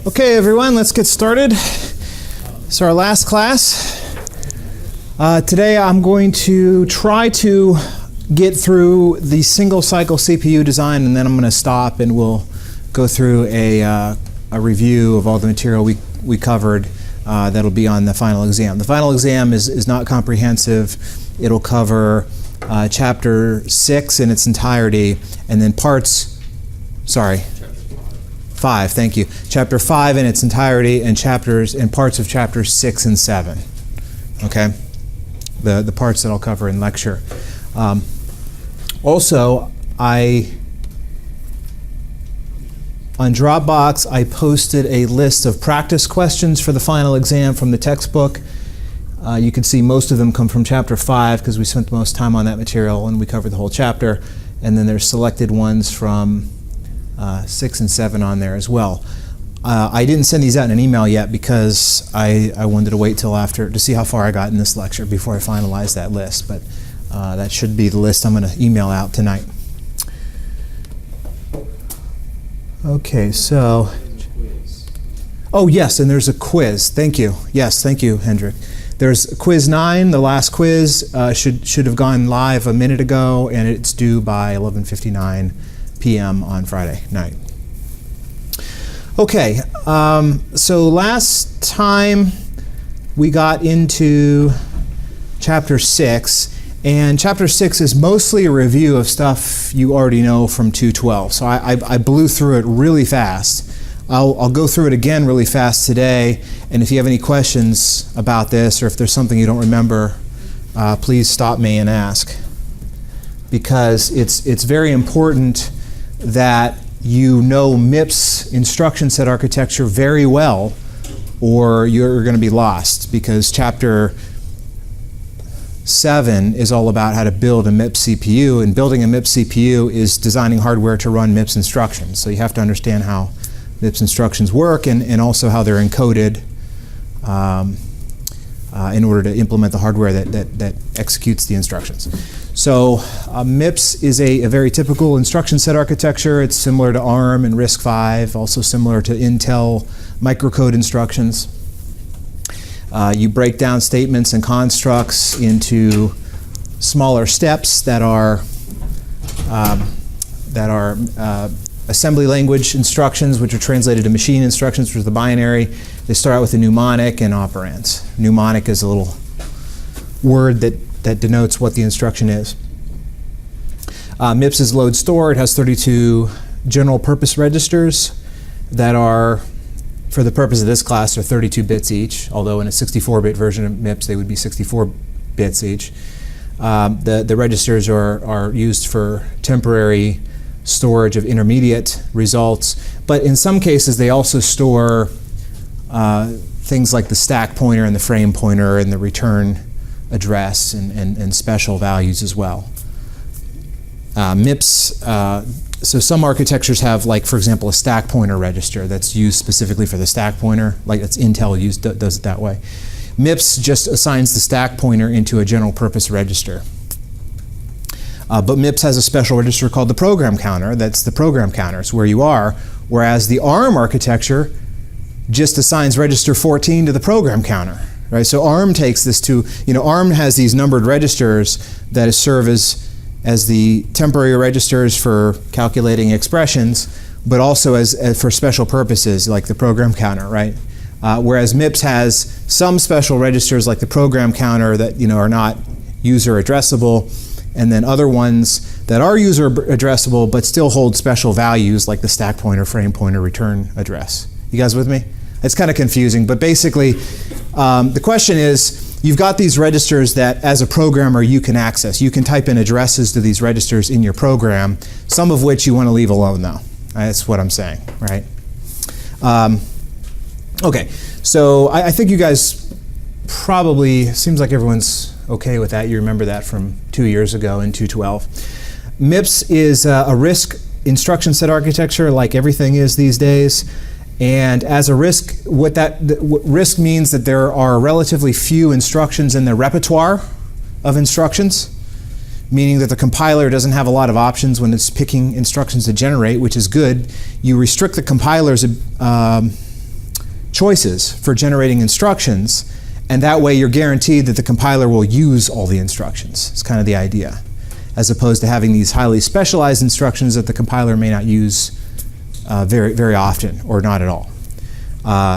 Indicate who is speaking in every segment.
Speaker 1: Okay, everyone, let's get started. It's our last class. Today I'm going to try to get through the single cycle CPU design, and then I'm going to stop and we'll go through a review of all the material we covered that'll be on the final exam. The final exam is not comprehensive. It'll cover Chapter 6 in its entirety, and then Chapter 5, thank you. Chapter 5 in its entirety, and chapters and parts of Chapters 6 and 7. Okay? The parts that I'll cover in lecture. Also, on Dropbox, I posted a list of practice questions for the final exam from the textbook. You can see most of them come from Chapter 5 because we spent the most time on that material and we covered the whole chapter. And then there's selected ones from 6 and 7 on there as well. I didn't send these out in an email yet because I wanted to wait till after to see how far I got in this lecture before I finalize that list. But that should be the list I'm going to email out tonight. Okay, so. Oh, yes, and there's a quiz. Thank you. Yes, thank you, Hendrik. There's quiz 9. The last quiz should have gone live a minute ago, and it's due by 11:59 p.m. on Friday night. Okay, so last time we got into Chapter 6, and Chapter 6 is mostly a review of stuff you already know from 212. So I blew through it really fast. I'll go through it again really fast today, and if you have any questions about this or if there's something you don't remember, please stop me and ask. Because it's very important that you know MIPS instruction set architecture very well, or you're going to be lost, because Chapter 7 is all about how to build a MIPS CPU, and building a MIPS CPU is designing hardware to run MIPS instructions. So you have to understand how MIPS instructions work and also how they're encoded in order to implement the hardware that executes the instructions. So MIPS is a very typical instruction set architecture. It's similar to ARM and RISC-V, also similar to Intel microcode instructions. You break down statements and constructs into smaller steps that are assembly language instructions, which are translated to machine instructions, which is the binary. They start out with a mnemonic and operands. Mnemonic is a little word that denotes what the instruction is. MIPS is load store. It has 32 general purpose registers that are, for the purpose of this class, are 32 bits each, although in a 64-bit version of MIPS they would be 64 bits each. The registers are used for temporary storage of intermediate results, but in some cases they also store things like the stack pointer and the frame pointer and the return address and special values as well. MIPS, so some architectures have, like, for example, a stack pointer register that's used specifically for the stack pointer, like that's Intel does it that way. MIPS just assigns the stack pointer into a general purpose register. But MIPS has a special register called the program counter. That's the program counter. It's where you are. Whereas the ARM architecture just assigns register 14 to the program counter. Right? So ARM takes this to, ARM has these numbered registers that serve as the temporary registers for calculating expressions, but also as for special purposes like the program counter, right? Whereas MIPS has some special registers like the program counter that are not user addressable, and then other ones that are user addressable but still hold special values like the stack pointer, frame pointer, return address. You guys with me? It's kind of confusing, but basically the question is, you've got these registers that as a programmer you can access. You can type in addresses to these registers in your program, some of which you want to leave alone though. That's what I'm saying, right? Okay, so I think you guys probably, seems like everyone's okay with that. You remember that from 2 years ago in 212. MIPS is a RISC instruction set architecture, like everything is these days. And as a RISC, RISC means that there are relatively few instructions in the repertoire of instructions, meaning that the compiler doesn't have a lot of options when it's picking instructions to generate, which is good. You restrict the compiler's choices for generating instructions, and that way you're guaranteed that the compiler will use all the instructions. It's kind of the idea, as opposed to having these highly specialized instructions that the compiler may not use very, very often or not at all.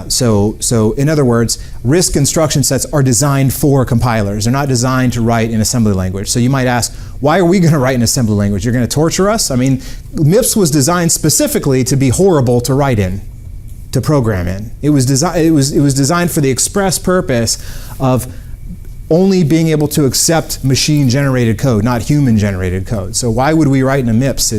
Speaker 1: So in other words, RISC instruction sets are designed for compilers. They're not designed to write in assembly language. So you might ask, why are we going to write in assembly language? You're going to torture us? I mean, MIPS was designed specifically to be horrible to write in, to program in. It was designed for the express purpose of only being able to accept machine-generated code, not human-generated code. So why would we write in a MIPS?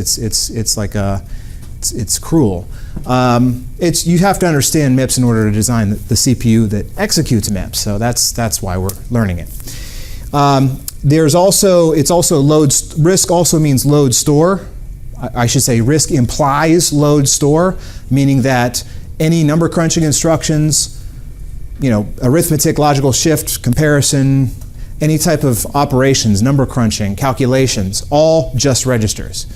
Speaker 1: It's cruel. You have to understand MIPS in order to design the CPU that executes MIPS. So that's why we're learning it. RISC also means load store. I should say RISC implies load store, meaning that any number crunching instructions, arithmetic, logical shift, comparison, any type of operations, number crunching, calculations, all just registers.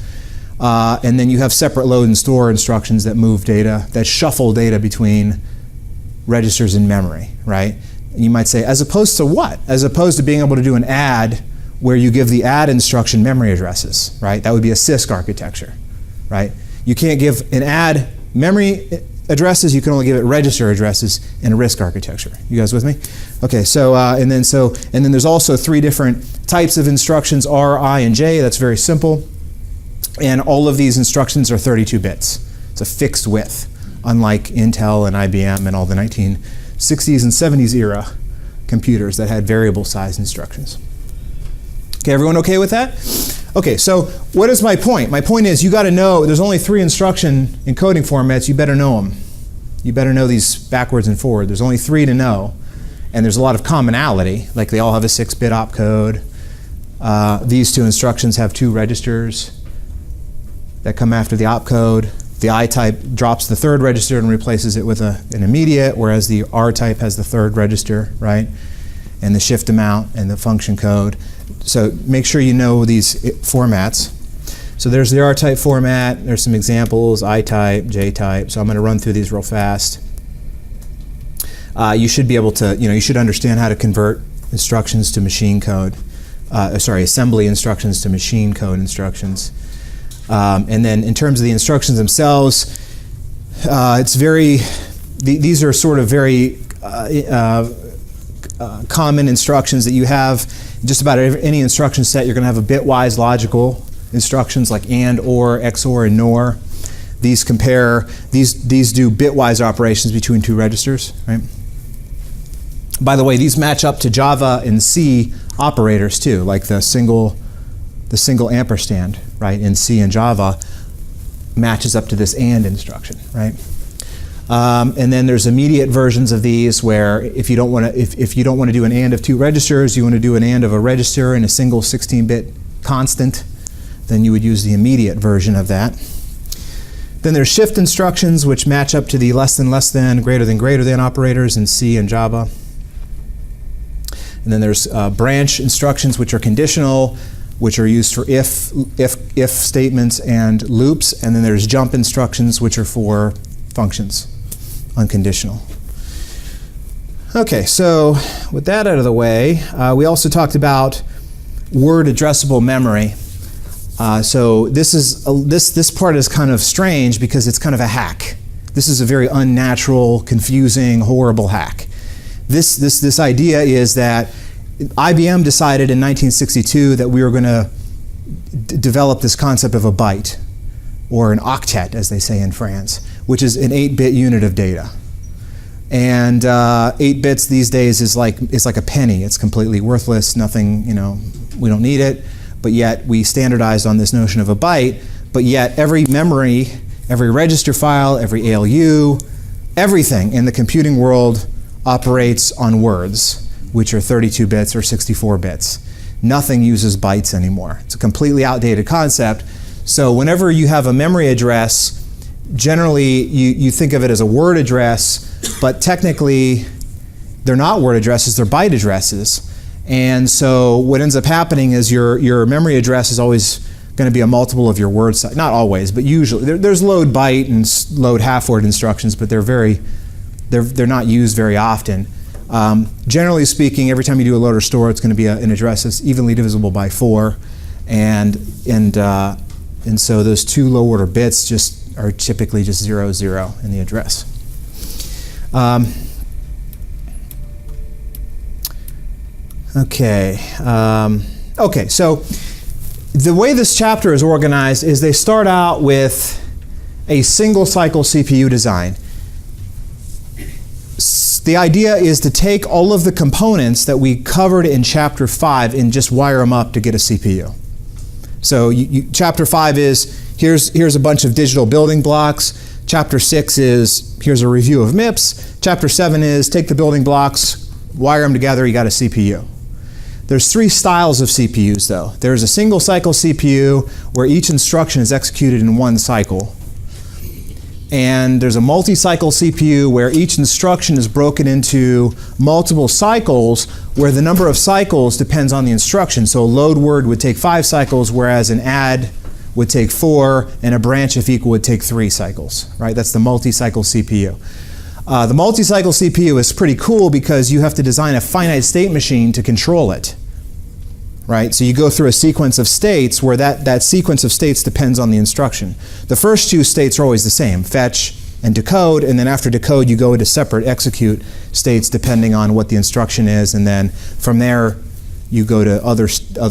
Speaker 1: And then you have separate load and store instructions that move data, that shuffle data between registers in memory, right? And you might say, as opposed to what? As opposed to being able to do an add where you give the add instruction memory addresses, right? That would be a CISC architecture, right? You can't give an add memory addresses, you can only give it register addresses in a RISC architecture. You guys with me? Okay, and then there's also 3 different types of instructions, R, I, and J. That's very simple. And all of these instructions are 32 bits. It's a fixed width, unlike Intel and IBM and all the 1960s and 70s era computers that had variable size instructions. Okay, everyone okay with that? Okay, so what is my point? My point is you got to know there's only 3 instruction encoding formats. You better know them. You better know these backwards and forward. There's only 3 to know. And there's a lot of commonality, like they all have a 6-bit opcode. These 2 instructions have 2 registers that come after the opcode. The I type drops the 3rd register and replaces it with an immediate, whereas the R type has the 3rd register, right? And the shift amount and the function code. So make sure you know these formats. So there's the R type format. There's some examples, I type, J type. So I'm going to run through these real fast. You should be able to, you should understand how to convert instructions to machine code. Assembly instructions to machine code instructions. And then in terms of the instructions themselves, these are sort of very common instructions that you have. Just about any instruction set, you're going to have a bitwise logical instructions like AND, OR, XOR, and NOR. These do bitwise operations between 2 registers, right? By the way, these match up to Java and C operators too, like the single ampersand, right, in C and Java matches up to this AND instruction, right? And then there's immediate versions of these where if you don't want to do an AND of 2 registers, you want to do an AND of a register and a single 16-bit constant, then you would use the immediate version of that. Then there's shift instructions, which match up to the less than, greater than operators in C and Java. And then there's branch instructions, which are conditional, which are used for if statements and loops. And then there's jump instructions, which are for functions, unconditional. Okay, so with that out of the way, we also talked about word addressable memory. So this part is kind of strange because it's kind of a hack. This is a very unnatural, confusing, horrible hack. This idea is that IBM decided in 1962 that we were going to develop this concept of a byte, or an octet, as they say in France, which is an 8-bit unit of data. And 8 bits these days is like a penny. It's completely worthless. Nothing, we don't need it. But yet we standardized on this notion of a byte. But yet every memory, every register file, every ALU, everything in the computing world operates on words, which are 32 bits or 64 bits. Nothing uses bytes anymore. It's a completely outdated concept. So whenever you have a memory address, generally you think of it as a word address, but technically they're not word addresses, they're byte addresses. And so what ends up happening is your memory address is always going to be a multiple of your word size. Not always, but usually. There's load byte and load half word instructions, but they're very they're not used very often. Generally speaking, every time you do a load or store, it's going to be an address that's evenly divisible by 4, and so those 2 low order bits just are typically just 0, 0 in the address. Okay. Okay. So the way this chapter is organized is they start out with a single cycle CPU design. The idea is to take all of the components that we covered in Chapter 5 and just wire them up to get a CPU. So Chapter 5 is, here's a bunch of digital building blocks. Chapter 6 is, here's a review of MIPS. Chapter 7 is, take the building blocks, wire them together, you got a CPU. There's 3 styles of CPUs though. There's a single cycle CPU where each instruction is executed in 1 cycle. And there's a multi-cycle CPU where each instruction is broken into multiple cycles where the number of cycles depends on the instruction. So a load word would take 5 cycles, whereas an add would take 4, and a branch if equal would take 3 cycles, right? That's the multi-cycle CPU. The multi-cycle CPU is pretty cool because you have to design a finite state machine to control it, right? So you go through a sequence of states where that sequence of states depends on the instruction. The first 2 states are always the same, fetch and decode, and then after decode you go into separate execute states depending on what the instruction is, and then from there you go to other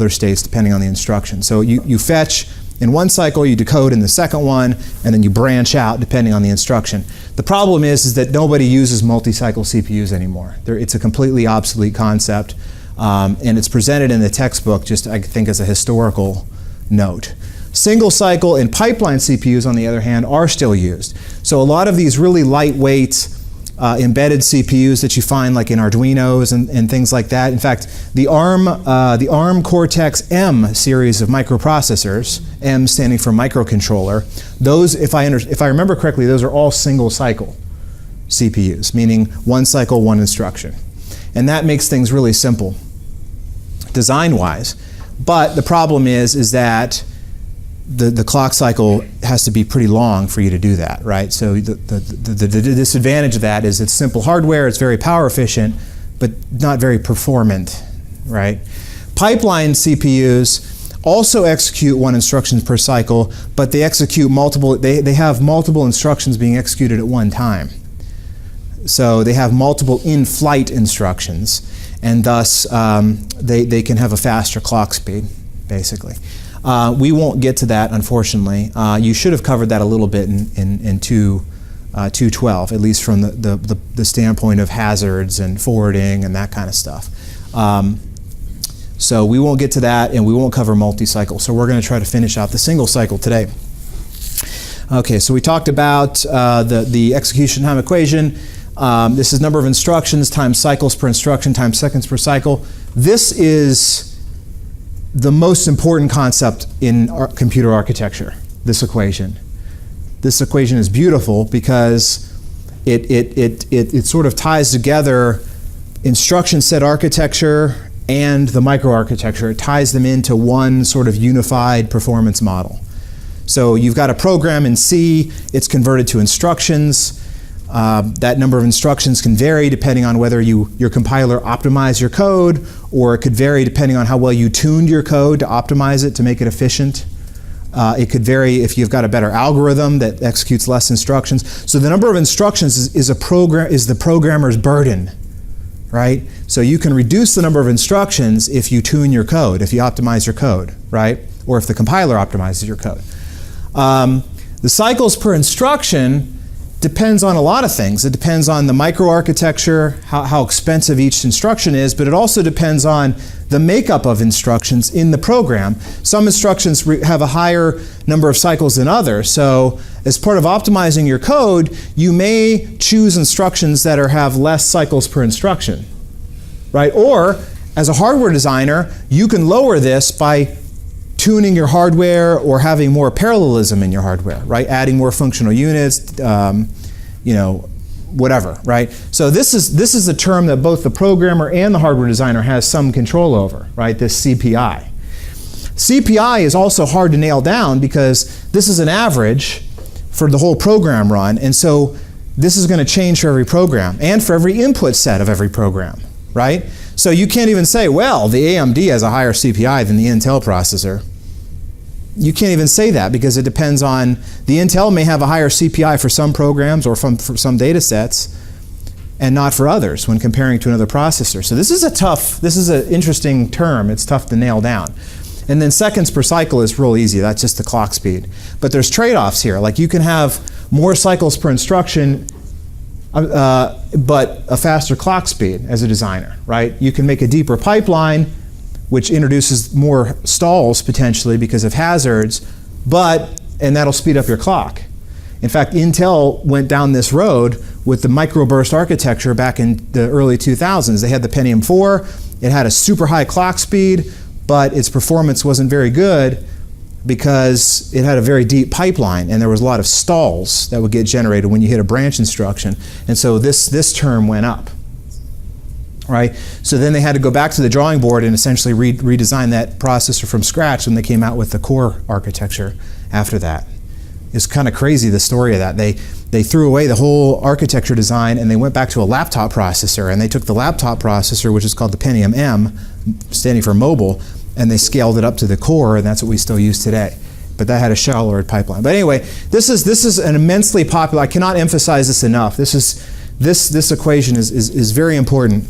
Speaker 1: states depending on the instruction. So you fetch in 1 cycle, you decode in the second one, and then you branch out depending on the instruction. The problem is that nobody uses multi-cycle CPUs anymore. It's a completely obsolete concept. And it's presented in the textbook just, I think, as a historical note. Single cycle and pipeline CPUs, on the other hand, are still used. So a lot of these really lightweight embedded CPUs that you find like in Arduinos and things like that. In fact, the ARM Cortex M series of microprocessors, M standing for microcontroller, those, if I remember correctly, those are all single cycle CPUs, meaning 1 cycle, 1 instruction. And that makes things really simple design-wise. But the problem is that the clock cycle has to be pretty long for you to do that, right? So the disadvantage of that is it's simple hardware, it's very power efficient, but not very performant, right? Pipeline CPUs also execute 1 instruction per cycle, but they execute multiple, they have multiple instructions being executed at one time. So they have multiple in-flight instructions, and thus they can have a faster clock speed, basically. We won't get to that, unfortunately. You should have covered that a little bit in 2.12, at least from the standpoint of hazards and forwarding and that kind of stuff. So we won't get to that, and we won't cover multi-cycle. So we're going to try to finish out the single cycle today. Okay, so we talked about the execution time equation. This is number of instructions times cycles per instruction times seconds per cycle. This is the most important concept in computer architecture, this equation. This equation is beautiful because it sort of ties together instruction set architecture and the microarchitecture. It ties them into one sort of unified performance model. So you've got a program in C, it's converted to instructions. That number of instructions can vary depending on whether your compiler optimized your code, or it could vary depending on how well you tuned your code to optimize it to make it efficient. It could vary if you've got a better algorithm that executes less instructions. So the number of instructions is the programmer's burden, right? So you can reduce the number of instructions if you tune your code, if you optimize your code, right? Or if the compiler optimizes your code. The cycles per instruction depends on a lot of things. It depends on the microarchitecture, how expensive each instruction is, but it also depends on the makeup of instructions in the program. Some instructions have a higher number of cycles than others. So as part of optimizing your code, you may choose instructions that have less cycles per instruction, right? Or as a hardware designer, you can lower this by tuning your hardware or having more parallelism in your hardware, right? Adding more functional units, whatever, right? So this is a term that both the programmer and the hardware designer has some control over, right? This CPI. CPI is also hard to nail down because this is an average for the whole program run, and so this is going to change for every program and for every input set of every program, right? So you can't even say, well, the AMD has a higher CPI than the Intel processor. You can't even say that because it depends on, the Intel may have a higher CPI for some programs or for some data sets and not for others when comparing to another processor. So this is an interesting term. It's tough to nail down. And then seconds per cycle is real easy. That's just the clock speed. But there's trade-offs here. Like you can have more cycles per instruction but a faster clock speed as a designer, right? You can make a deeper pipeline, which introduces more stalls potentially because of hazards, and that'll speed up your clock. In fact, Intel went down this road with the microburst architecture back in the early 2000s. They had the Pentium 4. It had a super high clock speed, but its performance wasn't very good because it had a very deep pipeline and there was a lot of stalls that would get generated when you hit a branch instruction. And so this term went up. Right? So then they had to go back to the drawing board and essentially redesign that processor from scratch when they came out with the core architecture after that. It's kind of crazy, the story of that. They threw away the whole architecture design and they went back to a laptop processor, and they took the laptop processor, which is called the Pentium M, standing for mobile, and they scaled it up to the core, and that's what we still use today. But that had a shallower pipeline. But anyway, this is an immensely popular, I cannot emphasize this enough. This equation is very important.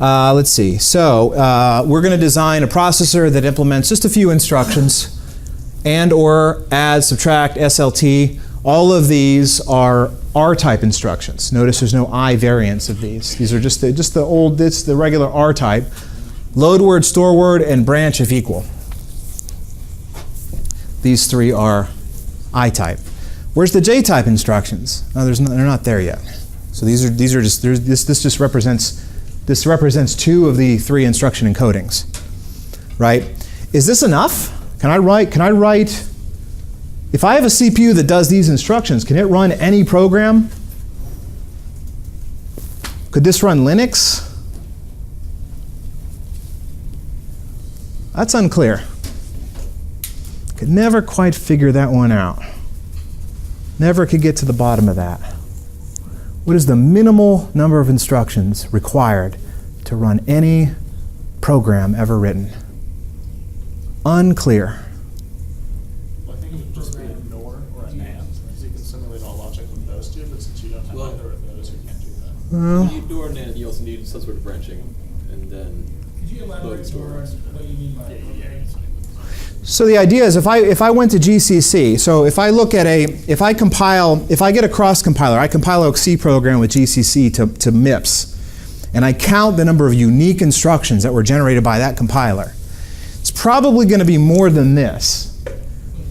Speaker 1: Let's see. So we're going to design a processor that implements just a few instructions and or add, subtract, SLT. All of these are R-type instructions. Notice there's no I variants of these. These are just the regular R-type. Load word, store word, and branch if equal. These three are I-type. Where's the J-type instructions? No, they're not there yet. So these are just this represents two of the three instruction encodings, right? Is this enough? Can I write? If I have a CPU that does these instructions, can it run any program? Could this run Linux? That's unclear. Could never quite figure that one out. Never could get to the bottom of that. What is the minimal number of instructions required to run any program ever written? Unclear.
Speaker 2: Well, I think it would just be a NOR or an AND, because you can simulate all logic with those two, but since you don't have either of those, you can't do that.
Speaker 3: When you NOR and AND, you also need some sort of branching, and then
Speaker 4: could you elaborate more on what you mean by programming?
Speaker 1: So the idea is if I went to GCC, so if I get a cross compiler, I compile a C program with GCC to MIPS, and I count the number of unique instructions that were generated by that compiler. It's probably going to be more than this.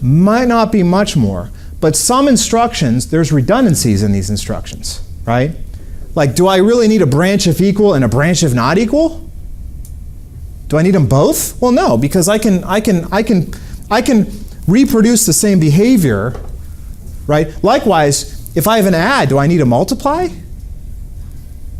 Speaker 1: Might not be much more, but some instructions, there's redundancies in these instructions, right? Like, do I really need a branch if equal and a branch if not equal? Do I need them both? Well, no, because I can reproduce the same behavior, right? Likewise, if I have an add, do I need a multiply?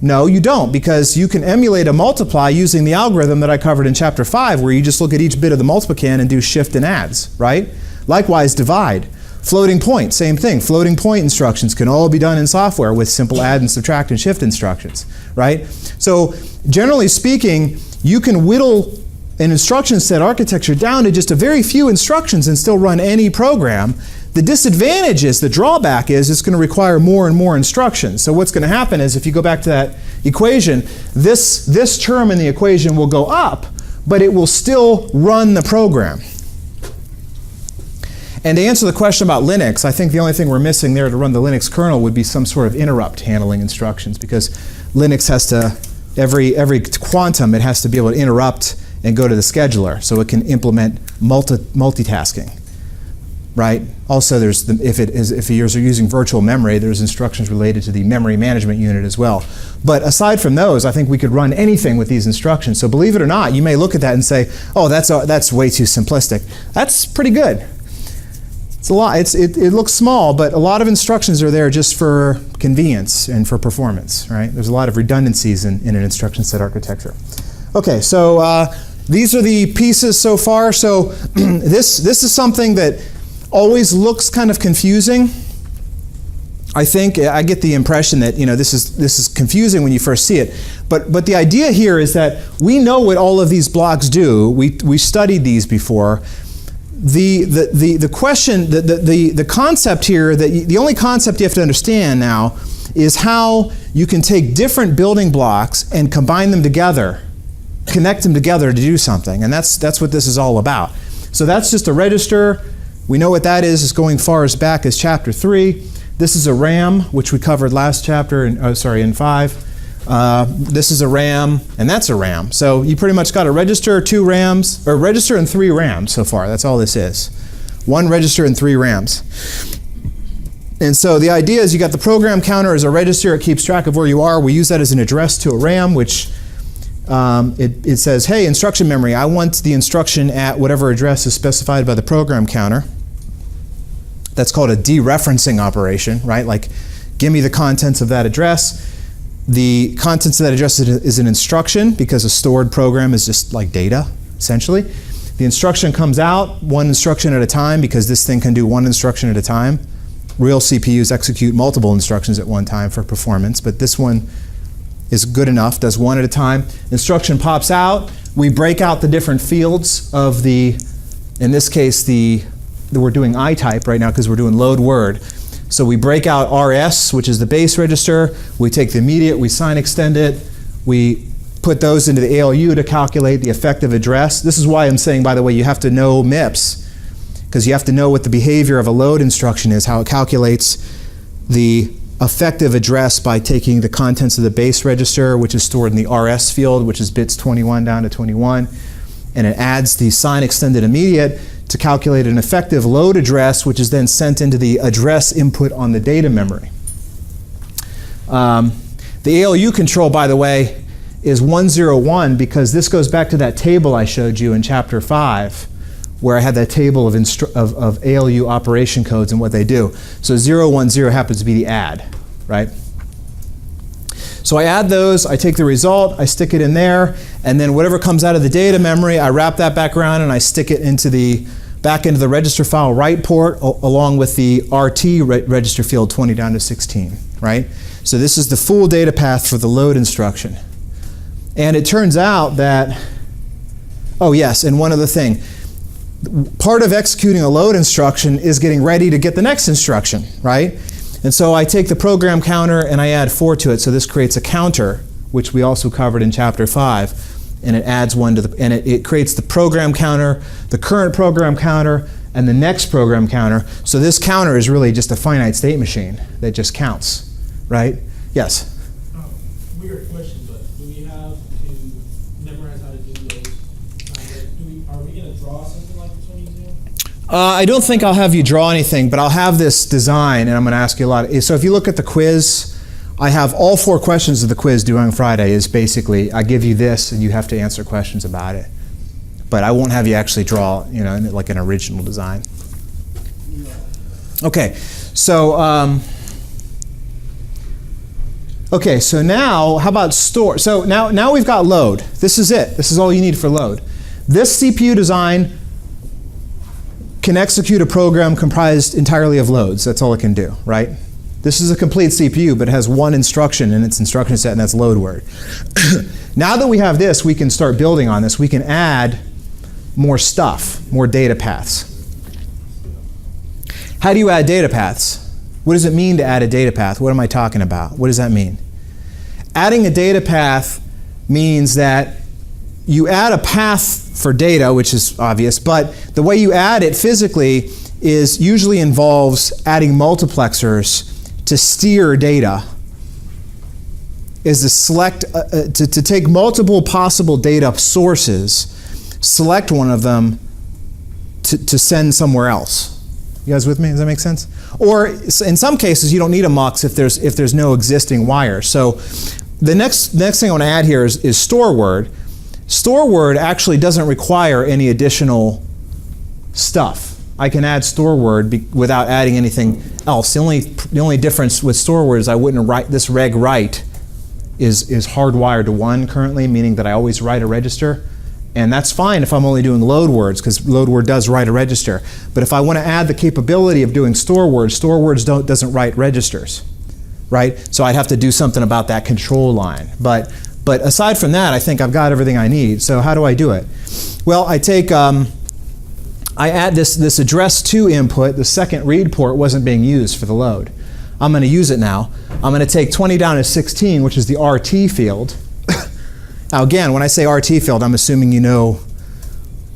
Speaker 1: No, you don't, because you can emulate a multiply using the algorithm that I covered in Chapter 5, where you just look at each bit of the multiplicand and do shift and adds, right? Likewise, divide. Floating point, same thing. Floating point instructions can all be done in software with simple add and subtract and shift instructions, right? So generally speaking, you can whittle an instruction set architecture down to just a very few instructions and still run any program. The disadvantage is, the drawback is, it's going to require more and more instructions. So what's going to happen is, if you go back to that equation, this term in the equation will go up, but it will still run the program. And to answer the question about Linux, I think the only thing we're missing there to run the Linux kernel would be some sort of interrupt handling instructions, because Linux has to, every quantum, it has to be able to interrupt and go to the scheduler so it can implement multitasking, right? Also, if you're using virtual memory, there's instructions related to the memory management unit as well. But aside from those, I think we could run anything with these instructions. So believe it or not, you may look at that and say, oh, that's way too simplistic. That's pretty good. It's a lot. It looks small, but a lot of instructions are there just for convenience and for performance, right? There's a lot of redundancies in an instruction set architecture. Okay, so these are the pieces so far. So this is something that always looks kind of confusing. I think I get the impression that this is confusing when you first see it, but the idea here is that we know what all of these blocks do. We studied these before. The question, the concept here, the only concept you have to understand now is how you can take different building blocks and combine them together, connect them together to do something, and that's what this is all about. So that's just a register. We know what that is. It's going far as back as chapter 3. This is a RAM, which we covered last chapter, in 5. This is a RAM, and that's a RAM. So you pretty much got a register, 2 RAMs, or register and 3 RAMs so far. That's all this is. 1 register and 3 RAMs. And so the idea is you got the program counter as a register. It keeps track of where you are. We use that as an address to a RAM, which it says, hey, instruction memory, I want the instruction at whatever address is specified by the program counter. That's called a dereferencing operation, right? Like, give me the contents of that address. The contents of that address is an instruction because a stored program is just like data, essentially. The instruction comes out 1 instruction at a time because this thing can do 1 instruction at a time. Real CPUs execute multiple instructions at one time for performance, but this one is good enough, does 1 at a time. Instruction pops out. We break out the different fields of the, in this case, we're doing I-type right now because we're doing load word. So we break out RS, which is the base register. We take the immediate, we sign extend it. We put those into the ALU to calculate the effective address. This is why I'm saying, by the way, you have to know MIPS, because you have to know what the behavior of a load instruction is, how it calculates the effective address by taking the contents of the base register, which is stored in the RS field, which is bits 21 down to 21, and it adds the sign extended immediate to calculate an effective load address, which is then sent into the address input on the data memory. The ALU control, by the way, is 101 because this goes back to that table I showed you in chapter 5, where I had that table of ALU operation codes and what they do. So 010 happens to be the add, right? So I add those, I take the result, I stick it in there, and then whatever comes out of the data memory, I wrap that back around and I stick it back into the register file write port along with the RT register field 20 down to 16, right? So this is the full data path for the load instruction. And it turns out that, oh yes, and one other thing. Part of executing a load instruction is getting ready to get the next instruction, right? And so I take the program counter and I add 4 to it. So this creates a counter, which we also covered in chapter 5. And it adds 1 to the, and it creates the program counter, the current program counter, and the next program counter. So this counter is really just a finite state machine that just counts, right? Yes?
Speaker 4: Weird question, but do we have to memorize how to do those? Are we going to draw something like this one using?
Speaker 1: I don't think I'll have you draw anything, but I'll have this design, and I'm going to ask you a lot. So if you look at the quiz, I have all 4 questions of the quiz due on Friday is basically, I give you this, and you have to answer questions about it. But I won't have you actually draw, like an original design. Okay, so so now, how about store? So now we've got load. This is it. This is all you need for load. This CPU design can execute a program comprised entirely of loads. That's all it can do, right? This is a complete CPU, but it has 1 instruction in its instruction set, and that's load word. Now that we have this, we can start building on this. We can add more stuff, more data paths. How do you add data paths? What does it mean to add a data path? What am I talking about? What does that mean? Adding a data path means that you add a path for data, which is obvious, but the way you add it physically is usually involves adding multiplexers to steer data. Is to select, to take multiple possible data sources, select one of them to send somewhere else. You guys with me? Does that make sense? Or in some cases, you don't need a mux if there's no existing wire. So the next thing I want to add here is store word. Store word actually doesn't require any additional stuff. I can add store word without adding anything else. The only difference with store word is I wouldn't write this reg write is hardwired to 1 currently, meaning that I always write a register And that's fine if I'm only doing load words, because load word does write a register. But if I want to add the capability of doing store words doesn't write registers, right? So I'd have to do something about that control line. But aside from that, I think I've got everything I need. So how do I do it? Well, I take, I add this address to input. The second read port wasn't being used for the load. I'm going to use it now. I'm going to take 20 down to 16, which is the RT field. Now again, when I say RT field, I'm assuming you know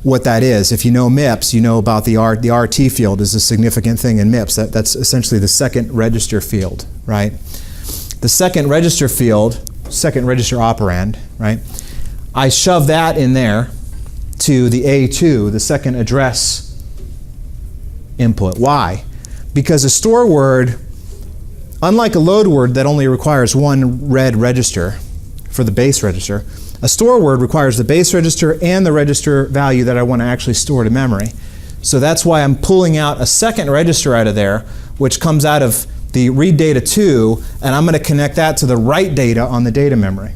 Speaker 1: what that is. If you know MIPS, you know about the RT field is a significant thing in MIPS. That's essentially the second register field, right? The second register field, second register operand, right? I shove that in there to the A2, the second address input. Why? Because a store word, unlike a load word that only requires one read register for the base register, a store word requires the base register and the register value that I want to actually store to memory. So that's why I'm pulling out a second register out of there, which comes out of the read data 2, and I'm going to connect that to the write data on the data memory,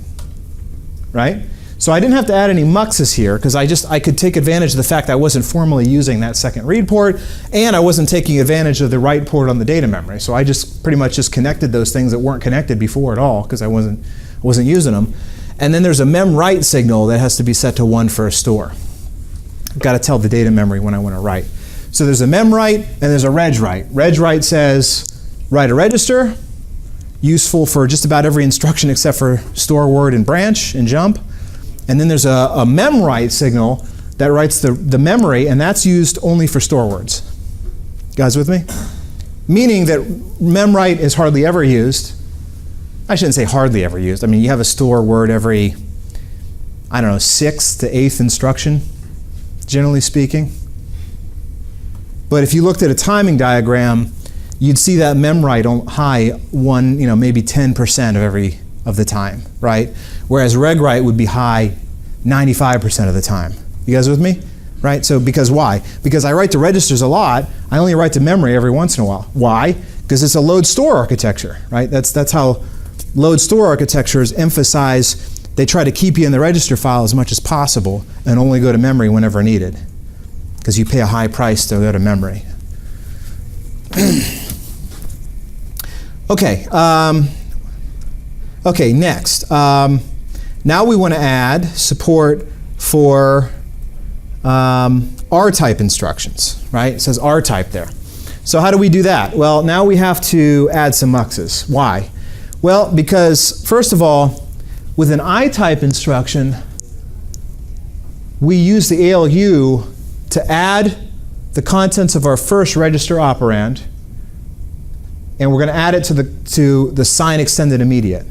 Speaker 1: right? So I didn't have to add any muxes here, because I could take advantage of the fact that I wasn't formally using that second read port, and I wasn't taking advantage of the write port on the data memory. So I just pretty much just connected those things that weren't connected before at all, because I wasn't using them. And then there's a mem write signal that has to be set to 1 for a store. I've got to tell the data memory when I want to write. So there's a mem write and there's a reg write. Reg write says write a register, useful for just about every instruction except for store word and branch and jump. And then there's a mem write signal that writes the memory, and that's used only for store words. You guys with me? Meaning that mem write is hardly ever used. I shouldn't say hardly ever used. I mean, you have a store word every, I don't know, 6th to 8th instruction, generally speaking. But if you looked at a timing diagram, you'd see that mem write high 1, maybe 10% of the time, right? Whereas reg write would be high 95% of the time. You guys with me? Right? So because why? Because I write to registers a lot. I only write to memory every once in a while. Why? Because it's a load store architecture, right? That's how load store architectures emphasize, they try to keep you in the register file as much as possible and only go to memory whenever needed, because you pay a high price to go to memory. Okay, okay, next. Now we want to add support for R-type instructions, right? It says R-type there. So how do we do that? Well, now we have to add some muxes. Why? Well, because first of all, with an I-type instruction, we use the ALU to add the contents of our first register operand, and we're going to add it to the sign extended immediate.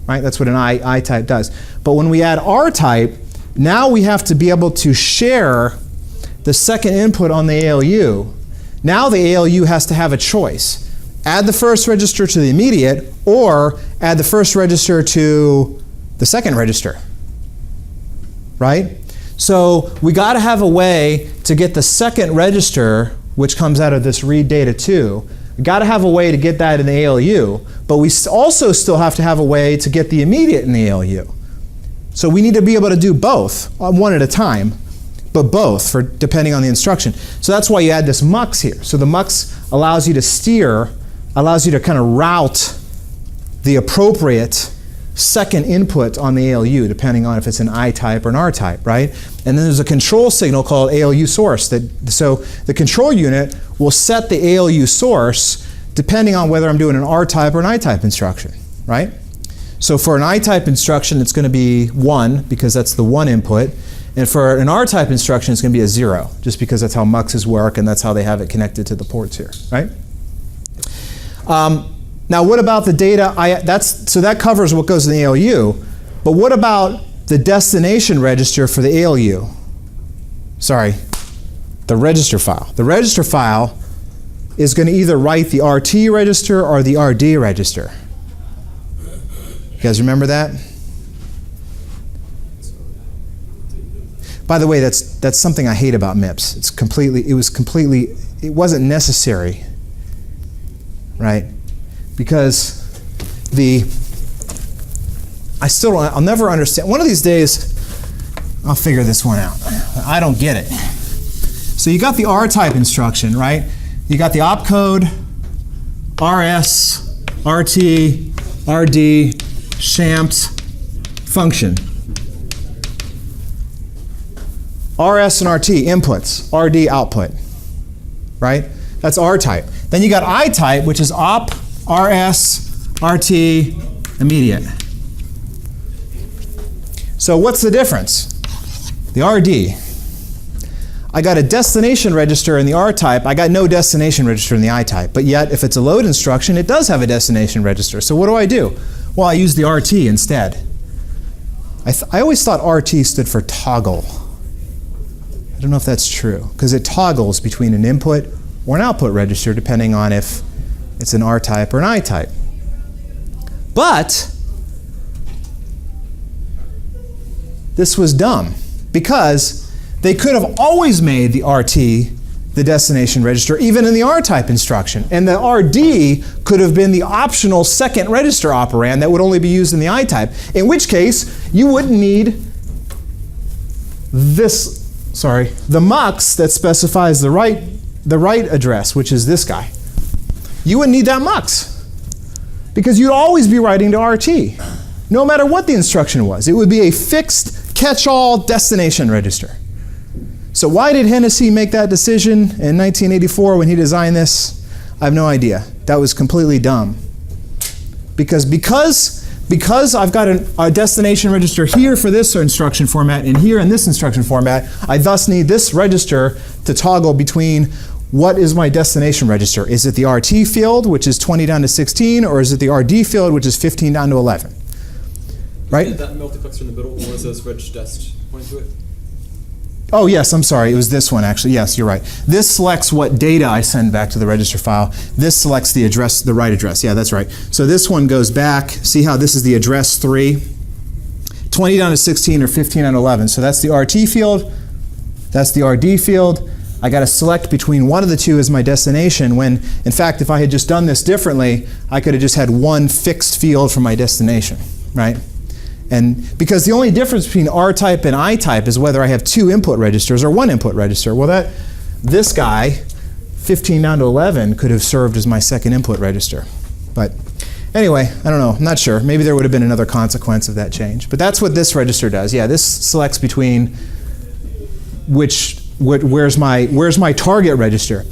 Speaker 1: Right? That's what an I-type does. But when we add R-type, now we have to be able to share the second input on the ALU. Now the ALU has to have a choice. Add the first register to the immediate, or add the first register to the second register. Right? So we got to have a way to get the second register, which comes out of this read data 2. We got to have a way to get that in the ALU, but we also still have to have a way to get the immediate in the ALU. So we need to be able to do both, one at a time, but both, for depending on the instruction. So that's why you add this mux here. So the mux allows you to steer, allows you to kind of route the appropriate second input on the ALU, depending on if it's an I-type or an R-type, right? And then there's a control signal called ALU source. So the control unit will set the ALU source depending on whether I'm doing an R-type or an I-type instruction, right? So for an I-type instruction, it's going to be 1, because that's the 1 input. And for an R-type instruction, it's going to be a 0, just because that's how muxes work and that's how they have it connected to the ports here, right? Now, what about the data? So that covers what goes in the ALU. But what about the destination register for the ALU? Sorry, the register file. The register file is going to either write the RT register or the RD register. You guys remember that? By the way, that's something I hate about MIPS. It wasn't necessary, right? Because I'll never understand. One of these days, I'll figure this one out. I don't get it. So you got the R-type instruction, right? You got the opcode, RS, RT, RD, shamped function. RS and RT, inputs, RD, output, right? That's R-type. Then you got I-type, which is op, RS, RT, immediate. So what's the difference? The RD. I got a destination register in the R-type. I got no destination register in the I-type. But yet, if it's a load instruction, it does have a destination register. So what do? Well, I use the RT instead. I always thought RT stood for toggle. I don't know if that's true, because it toggles between an input or an output register depending on if it's an R-type or an I-type. But this was dumb, because they could have always made the RT the destination register, even in the R-type instruction. And the RD could have been the optional second register operand that would only be used in the I-type, in which case you wouldn't need the MUX that specifies the right address, which is this guy. You wouldn't need that MUX, because you'd always be writing to RT, no matter what the instruction was. It would be a fixed catch-all destination register. So why did Hennessy make that decision in 1984 when he designed this? I have no idea. That was completely dumb. Because I've got a destination register here for this instruction format and here in this instruction format, I thus need this register to toggle between what is my destination register. Is it the RT field, which is 20 down to 16, or is it the RD field, which is 15 down to 11? Right?
Speaker 3: Is that multiplexer in the middle, or is this regdest pointing to it?
Speaker 1: Oh yes, I'm sorry, it was this one actually. Yes, you're right. This selects what data I send back to the register file. This selects the address, the right address. Yeah, that's right. So this one goes back. See how this is the address 3? 20 down to 16 or 15 down to 11. So that's the RT field. That's the RD field. I got to select between one of the two as my destination when, in fact, if I had just done this differently, I could have just had one fixed field for my destination, right? And because the only difference between R-type and I-type is whether I have two input registers or one input register. Well, this guy, 15 down to 11, could have served as my second input register. But anyway, I don't know. I'm not sure. Maybe there would have been another consequence of that change. But that's what this register does. Yeah, this selects between where's my target register.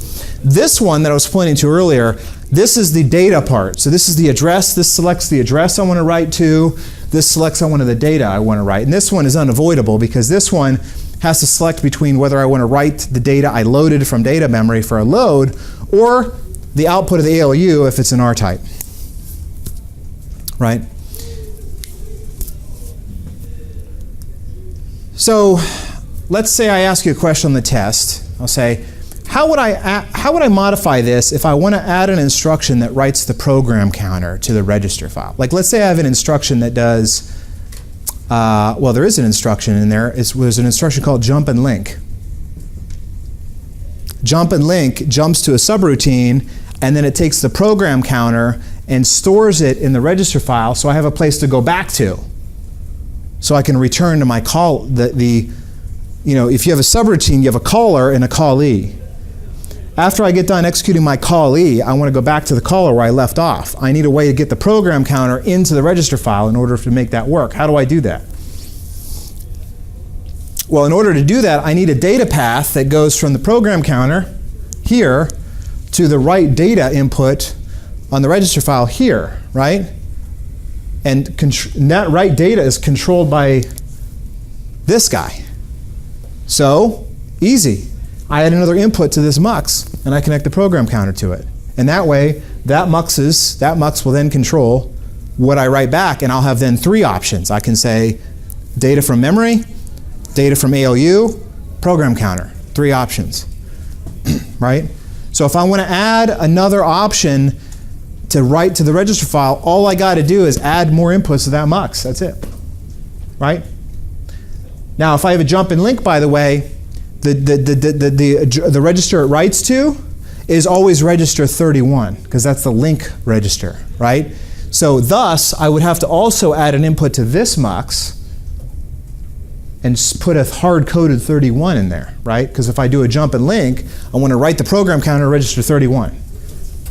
Speaker 1: This one that I was pointing to earlier, this is the data part. So this is the address. This selects the address I want to write to. This selects one of the data I want to write. And this one is unavoidable because this one has to select between whether I want to write the data I loaded from data memory for a load or the output of the ALU if it's an R-type. Right? So let's say I ask you a question on the test. I'll say, how would I modify this if I want to add an instruction that writes the program counter to the register file? Like, let's say I have an instruction that does, well, there is an instruction in there. There's an instruction called jump and link. Jump and link jumps to a subroutine, and then it takes the program counter and stores it in the register file so I have a place to go back to. So I can return to my call, if you have a subroutine, you have a caller and a callee. After I get done executing my callee, I want to go back to the caller where I left off. I need a way to get the program counter into the register file in order to make that work. How do I do that? Well, in order to do that, I need a data path that goes from the program counter here to the right data input on the register file here, right? And that right data is controlled by this guy. So, easy. I add another input to this MUX, and I connect the program counter to it. And that way, that MUX will then control what I write back, and I'll have then 3 options. I can say data from memory, data from ALU, program counter. 3 options, right? So if I want to add another option to write to the register file, all I got to do is add more inputs to that MUX. That's it, right? Now, if I have a jump and link, by the way, the register it writes to is always register 31, because that's the link register, right? So thus, I would have to also add an input to this MUX and put a hard-coded 31 in there, right? Because if I do a jump and link, I want to write the program counter to register 31.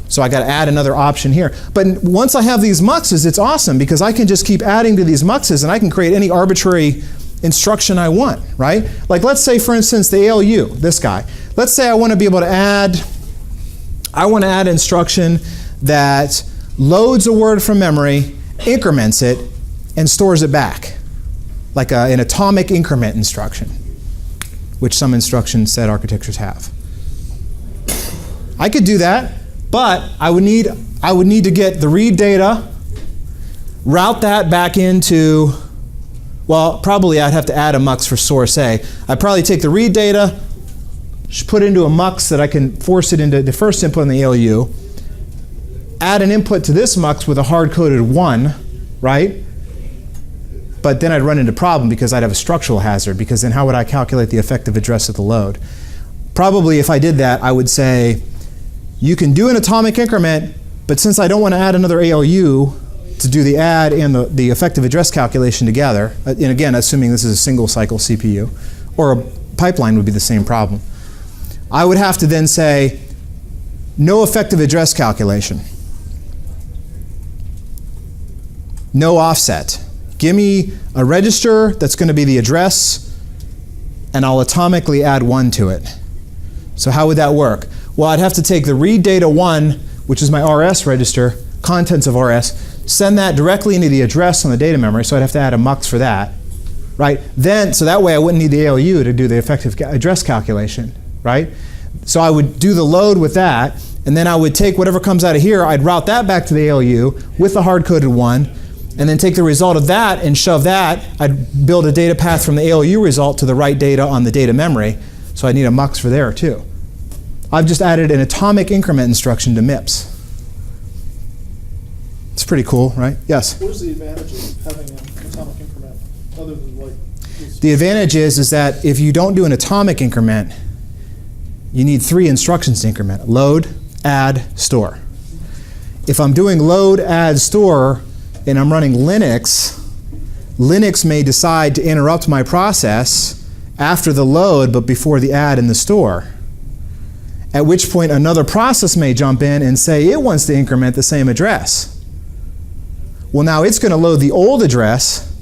Speaker 1: So I got to add another option here. But once I have these muxes, it's awesome because I can just keep adding to these muxes and I can create any arbitrary instruction I want, right? Like let's say, for instance, the ALU, this guy. Let's say I want to be able to add instruction that loads a word from memory, increments it, and stores it back. Like an atomic increment instruction, which some instruction set architectures have. I could do that, but I would need to get the read data, route that back into, well, probably I'd have to add a mux for source A. I'd probably take the read data, put it into a mux that I can force it into the first input in the ALU, add an input to this mux with a hard-coded 1, right? But then I'd run into a problem because I'd have a structural hazard, because then how would I calculate the effective address of the load? Probably if I did that, I would say, you can do an atomic increment, but since I don't want to add another ALU to do the add and the effective address calculation together, and again, assuming this is a single cycle CPU, or a pipeline would be the same problem, I would have to then say, no effective address calculation. No offset. Give me a register that's going to be the address, and I'll atomically add 1 to it. So how would that work? Well, I'd have to take the read data 1, which is my RS register, contents of RS, send that directly into the address on the data memory, so I'd have to add a mux for that, right? Then, so that way I wouldn't need the ALU to do the effective address calculation, right? So I would do the load with that, and then I would take whatever comes out of here, I'd route that back to the ALU with the hard-coded 1, and then take the result of that and shove that. I'd build a data path from the ALU result to the right data on the data memory, so I need a mux for there too. I've just added an atomic increment instruction to MIPS. It's pretty cool, right? Yes?
Speaker 2: What is the advantage of having an atomic increment other than like this?
Speaker 1: The advantage is that if you don't do an atomic increment, you need 3 instructions to increment: load, add, store. If I'm doing load, add, store, and I'm running Linux, Linux may decide to interrupt my process after the load but before the add and the store. At which point another process may jump in and say it wants to increment the same address. Well, now it's going to load the old address,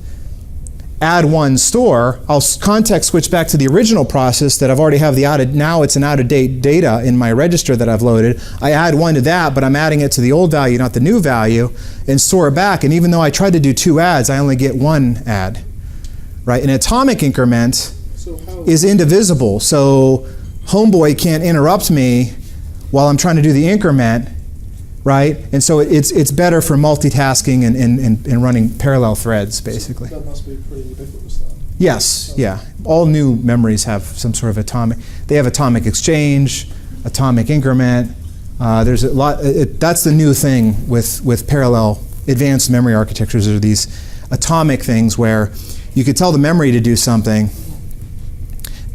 Speaker 1: add 1, store. I'll context switch back to the original process that I've already have the now it's an out-of-date data in my register that I've loaded. I add 1 to that, but I'm adding it to the old value, not the new value, and store it back. And even though I tried to do 2 adds, I only get 1 add. Right? An atomic increment is indivisible, so Homeboy can't interrupt me while I'm trying to do the increment, right? And so it's better for multitasking and running parallel threads, basically.
Speaker 2: That must be pretty ubiquitous then.
Speaker 1: Yes, yeah. All new memories have some sort of atomic. They have atomic exchange, atomic increment. There's a lot. That's the new thing with parallel advanced memory architectures. Are these atomic things where you could tell the memory to do something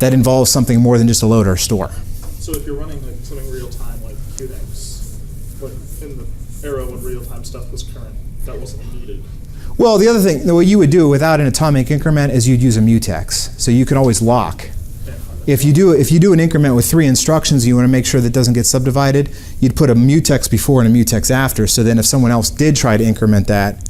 Speaker 1: that involves something more than just a load or a store.
Speaker 2: So if you're running like something real time like Unix, but in the era when real time stuff was current, that wasn't needed.
Speaker 1: Well, the other thing, what you would do without an atomic increment is you'd use a mutex. So you could always lock. If you do an increment with 3 instructions, you want to make sure that it doesn't get subdivided, you'd put a mutex before and a mutex after, so then if someone else did try to increment that,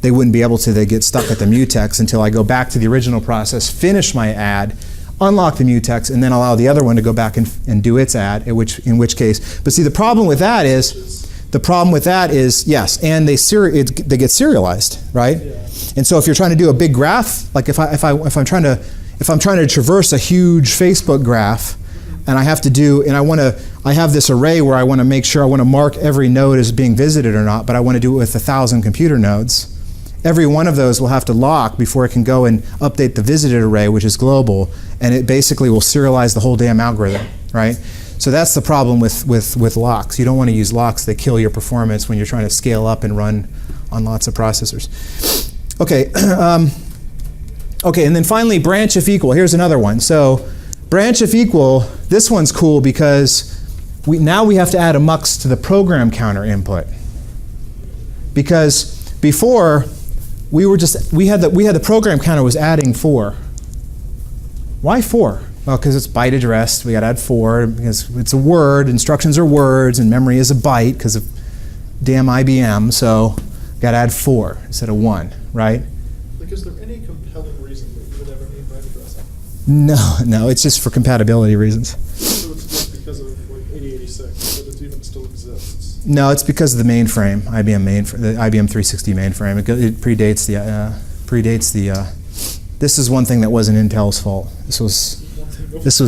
Speaker 1: they wouldn't be able to. They'd get stuck at the mutex until I go back to the original process, finish my add, unlock the mutex, and then allow the other one to go back and do its add, in which case. But see, the problem with that is, yes, and they get serialized, right? Yeah. And so if you're trying to do a big graph, like if I'm trying to traverse a huge Facebook graph, and I have to do, and I have this array where I want to make sure, I want to mark every node as being visited or not, but I want to do it with 1,000 computer nodes. Every one of those will have to lock before it can go and update the visited array, which is global, and it basically will serialize the whole damn algorithm, right? So that's the problem with locks. You don't want to use locks. They kill your performance when you're trying to scale up and run on lots of processors. Okay, okay, and then finally branch if equal. Here's another one. So branch if equal, this one's cool because now we have to add a mux to the program counter input. Because before, we had the program counter was adding 4, Why 4? Well, because it's byte addressed. We got to add 4 because it's a word. Instructions are words, and memory is a byte because of damn IBM. So got to add 4 instead of 1, right?
Speaker 2: Like, is there any compelling reason that you would ever need byte-addressable?
Speaker 1: No, it's just for compatibility reasons.
Speaker 2: So it's just because of like 8086 that it even still exists?
Speaker 1: No, it's because of the mainframe, the IBM 360 mainframe. It predates the. This is one thing that wasn't Intel's fault. This was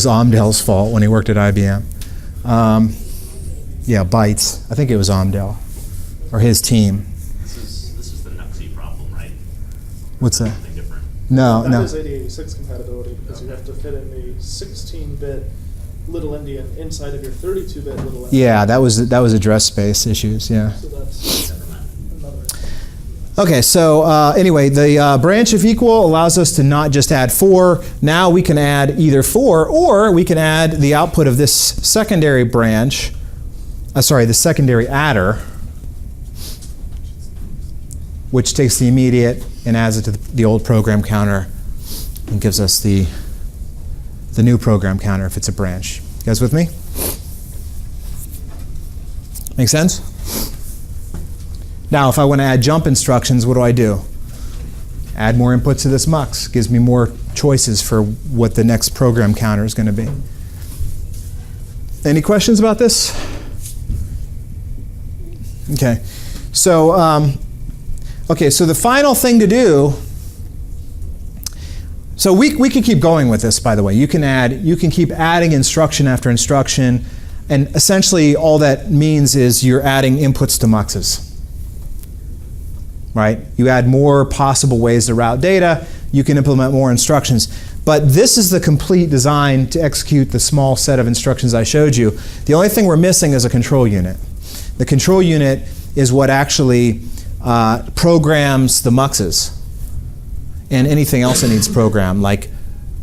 Speaker 1: Amdel's fault when he worked at IBM. Yeah, bytes. I think it was Amdel or his team.
Speaker 5: This is the Nuxie problem, right?
Speaker 1: What's that?
Speaker 5: Something different.
Speaker 1: No.
Speaker 2: That is 8086 compatibility because you have to fit in the 16-bit little endian inside of your 32-bit little endian.
Speaker 1: Yeah, that was address space issues. Yeah.
Speaker 2: So that's another.
Speaker 1: Okay, so anyway, the branch if equal allows us to not just add 4. Now we can add either 4 or we can add the output of this secondary branch, the secondary adder, which takes the immediate and adds it to the old program counter and gives us the new program counter if it's a branch. You guys with me? Make sense? Now, if I want to add jump instructions, what do? Add more inputs to this MUX. Gives me more choices for what the next program counter is going to be. Any questions about this? Okay. So, so the final thing to do. So we can keep going with this, by the way. You can keep adding instruction after instruction, and essentially all that means is you're adding inputs to MUXes. Right? You add more possible ways to route data, you can implement more instructions. But this is the complete design to execute the small set of instructions I showed you. The only thing we're missing is a control unit. The control unit is what actually programs the MUXes and anything else that needs programmed, like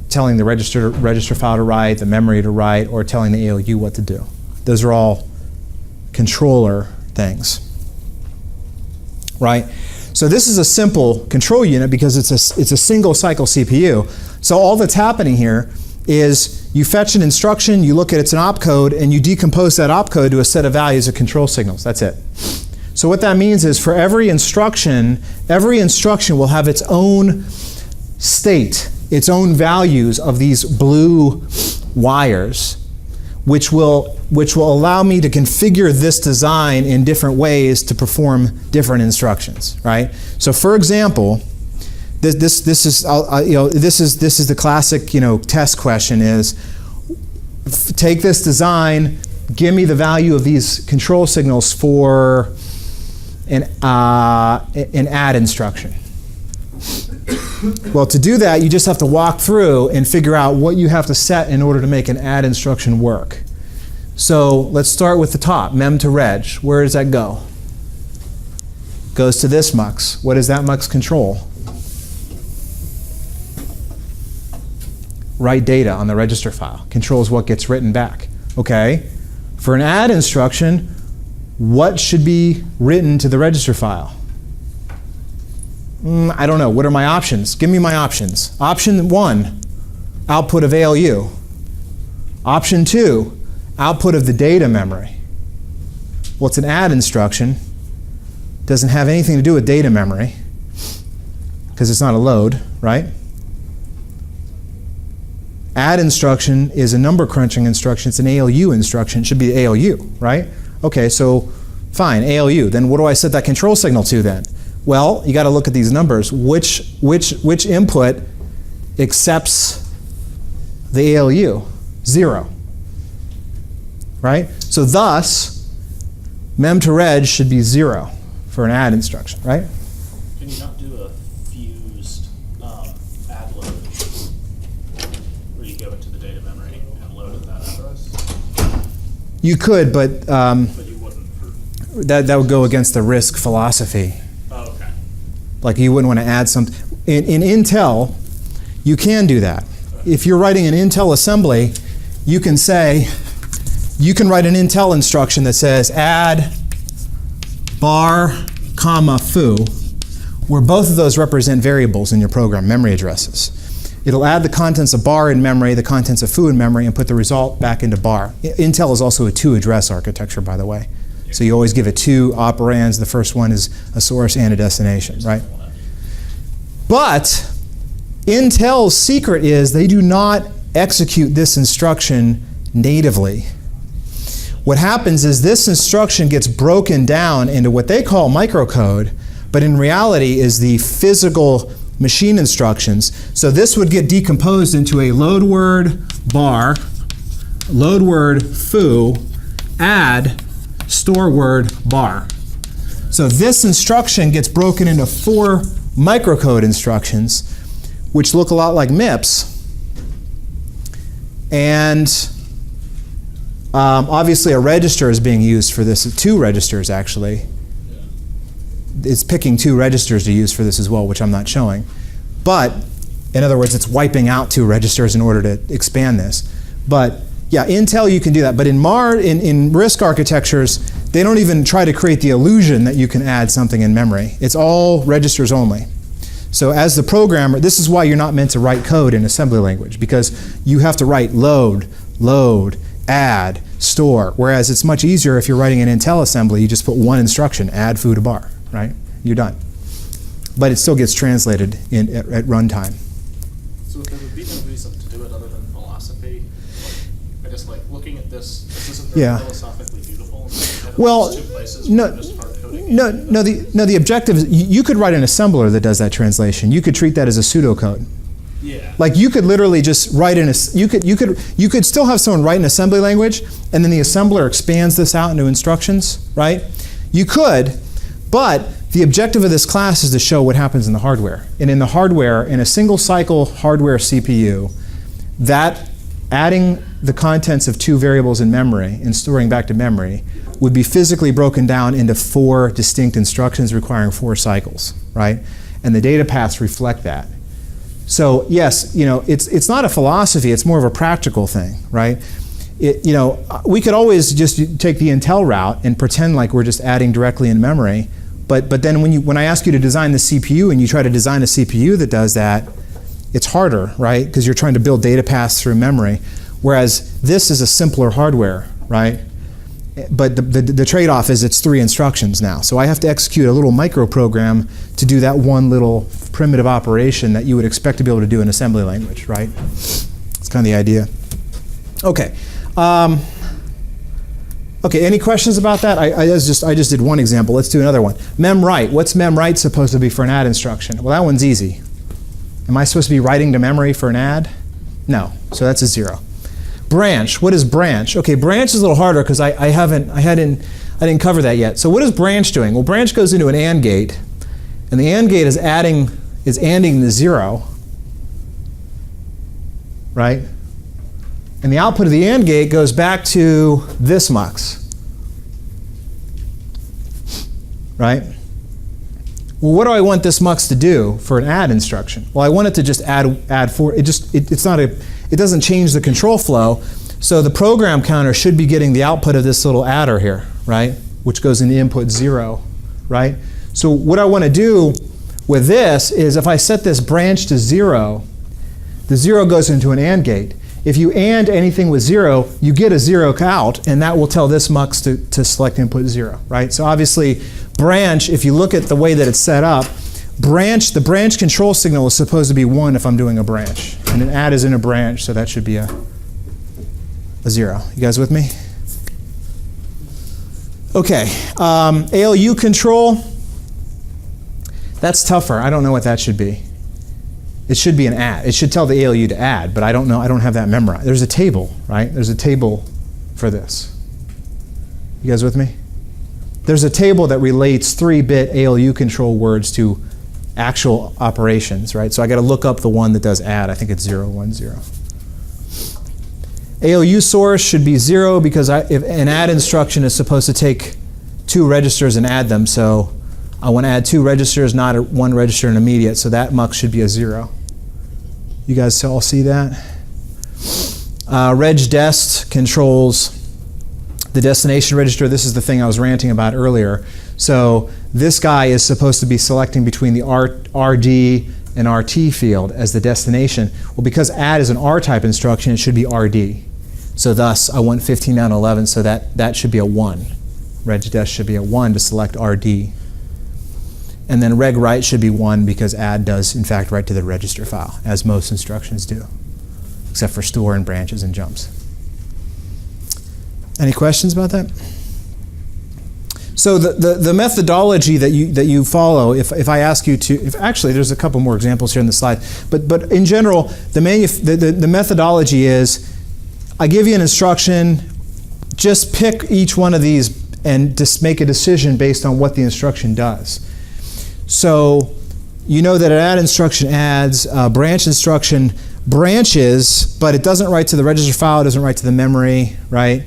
Speaker 1: telling the register file to write, the memory to write, or telling the ALU what to do. Those are all controller things. Right? So this is a simple control unit because it's a single cycle CPU. So all that's happening here is you fetch an instruction, you look at its an opcode, and you decompose that opcode to a set of values of control signals. That's it. So what that means is for every instruction will have its own state, its own values of these blue wires, which will allow me to configure this design in different ways to perform different instructions, right? So, for example, this is the classic test question is take this design, give me the value of these control signals for an add instruction. Well, to do that, you just have to walk through and figure out what you have to set in order to make an add instruction work. So let's start with the top, mem to reg. Where does that go? Goes to this MUX. What does that MUX control? Write data on the register file. Controls what gets written back. Okay. For an add instruction, what should be written to the register file? I don't know. What are my options? Give me my options. Option 1, output of ALU. Option 2, output of the data memory. Well, it's an add instruction. Doesn't have anything to do with data memory because it's not a load, right? Add instruction is a number crunching instruction. It's an ALU instruction. It should be ALU, right? Okay, so fine, ALU. Then what do I set that control signal to then? Well, you got to look at these numbers. Which input accepts the ALU? 0. Right? So thus, mem to reg should be 0 for an add instruction, right?
Speaker 2: Can you not do a fused add load where you go into the data memory and load at that address?
Speaker 1: You could, but
Speaker 2: But you wouldn't for
Speaker 1: that would go against the RISC philosophy.
Speaker 2: Oh, okay.
Speaker 1: Like you wouldn't want to add something. In Intel, you can do that. If you're writing an Intel assembly, you can write an Intel instruction that says add bar, comma, foo, where both of those represent variables in your program, memory addresses. It'll add the contents of bar in memory, the contents of foo in memory, and put the result back into bar. Intel is also a two-address architecture, by the way. So you always give it two operands. The first one is a source and a destination, right? But Intel's secret is they do not execute this instruction natively. What happens is this instruction gets broken down into what they call microcode, but in reality is the physical machine instructions. So this would get decomposed into a load word bar, load word foo, add, store word bar. So this instruction gets broken into 4 microcode instructions, which look a lot like MIPS. And obviously a register is being used for this, 2 registers actually. It's picking 2 registers to use for this as well, which I'm not showing. But, in other words, it's wiping out 2 registers in order to expand this. But, yeah, Intel you can do that. But in RISC architectures, they don't even try to create the illusion that you can add something in memory. It's all registers only. So as the programmer, this is why you're not meant to write code in assembly language, because you have to write load, add, store. Whereas it's much easier if you're writing an Intel assembly, you just put one instruction, add foo to bar, right? You're done. But it still gets translated at runtime.
Speaker 2: So there would be no reason to do it other than philosophy. Like, I just like looking at this isn't very philosophically beautiful.
Speaker 1: Well,
Speaker 2: Two places
Speaker 1: no,
Speaker 2: where just hard coding
Speaker 1: the objective is you could write an assembler that does that translation. You could treat that as a pseudocode.
Speaker 2: Yeah.
Speaker 1: Like you could literally just write you could still have someone write an assembly language and then the assembler expands this out into instructions, right? You could, but the objective of this class is to show what happens in the hardware. And in the hardware, in a single cycle hardware CPU, that adding the contents of 2 variables in memory and storing back to memory would be physically broken down into 4 distinct instructions requiring 4 cycles, right? And the data paths reflect that. So yes, it's not a philosophy, it's more of a practical thing, right? We could always just take the Intel route and pretend like we're just adding directly in memory, but then when I ask you to design the CPU and you try to design a CPU that does that, it's harder, right? Because you're trying to build data paths through memory, whereas this is a simpler hardware, right? But the trade-off is it's 3 instructions now. So I have to execute a little micro program to do that one little primitive operation that you would expect to be able to do in assembly language, right? That's kind of the idea. Okay. Okay, any questions about that? I just did one example. Let's do another one. Memwrite. What's memwrite supposed to be for an add instruction? Well, that one's easy. Am I supposed to be writing to memory for an add? No. So that's a 0. Branch. What is branch? Okay, branch is a little harder because I didn't cover that yet. So what is branch doing? Well, branch goes into an AND gate, and the AND gate is ANDing the 0, right? And the output of the AND gate goes back to this mux, right? Well, what do I want this mux to do for an add instruction? Well, I want it to just add 4. It doesn't change the control flow, so the program counter should be getting the output of this little adder here, right? Which goes into input 0, right? So what I want to do with this is if I set this branch to 0, the 0 goes into an AND gate. If you AND anything with 0, you get a 0 out, and that will tell this mux to select input 0, right? So obviously, branch, if you look at the way that it's set up, the branch control signal is supposed to be 1 if I'm doing a branch. And an add is in a branch, so that should be a 0. You guys with me? Okay, ALU control. That's tougher. I don't know what that should be. It should be an add. It should tell the ALU to add, but I don't know. I don't have that memorized. There's a table, right? There's a table for this. You guys with me? There's a table that relates 3-bit ALU control words to actual operations, right? So I got to look up the one that does add. I think it's 0, 1, 0. ALU source should be 0 because if an add instruction is supposed to take 2 registers and add them, so I want to add 2 registers, not 1 register and immediate, so that mux should be a 0. You guys all see that? Regdest controls the destination register. This is the thing I was ranting about earlier. So this guy is supposed to be selecting between the RD an RT field as the destination. Well, because add is an R-type instruction, it should be RD. So thus, I want 15 down to 11, so that should be a 1. Reg-des should be a 1 to select RD. And then reg-write should be 1 because add does, in fact, write to the register file, as most instructions do, except for store and branches and jumps. Any questions about that? So the methodology that you follow, if I ask you to, actually there's a couple more examples here in the slide, but in general, the methodology is, I give you an instruction, just pick each one of these and just make a decision based on what the instruction does. So you know that an add instruction adds, branch instruction branches, but it doesn't write to the register file, it doesn't write to the memory, right?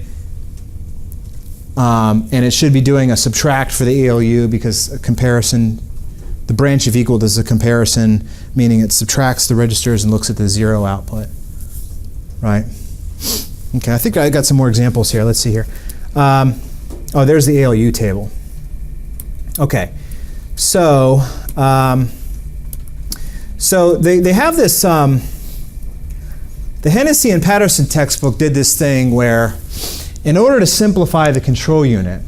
Speaker 1: And it should be doing a subtract for the ALU because a comparison, the branch of equal does a comparison, meaning it subtracts the registers and looks at the 0 output, right? Okay, I think I got some more examples here. Let's see here. Oh, there's the ALU table. Okay, so they have this, the Hennessy and Patterson textbook did this thing where in order to simplify the control unit,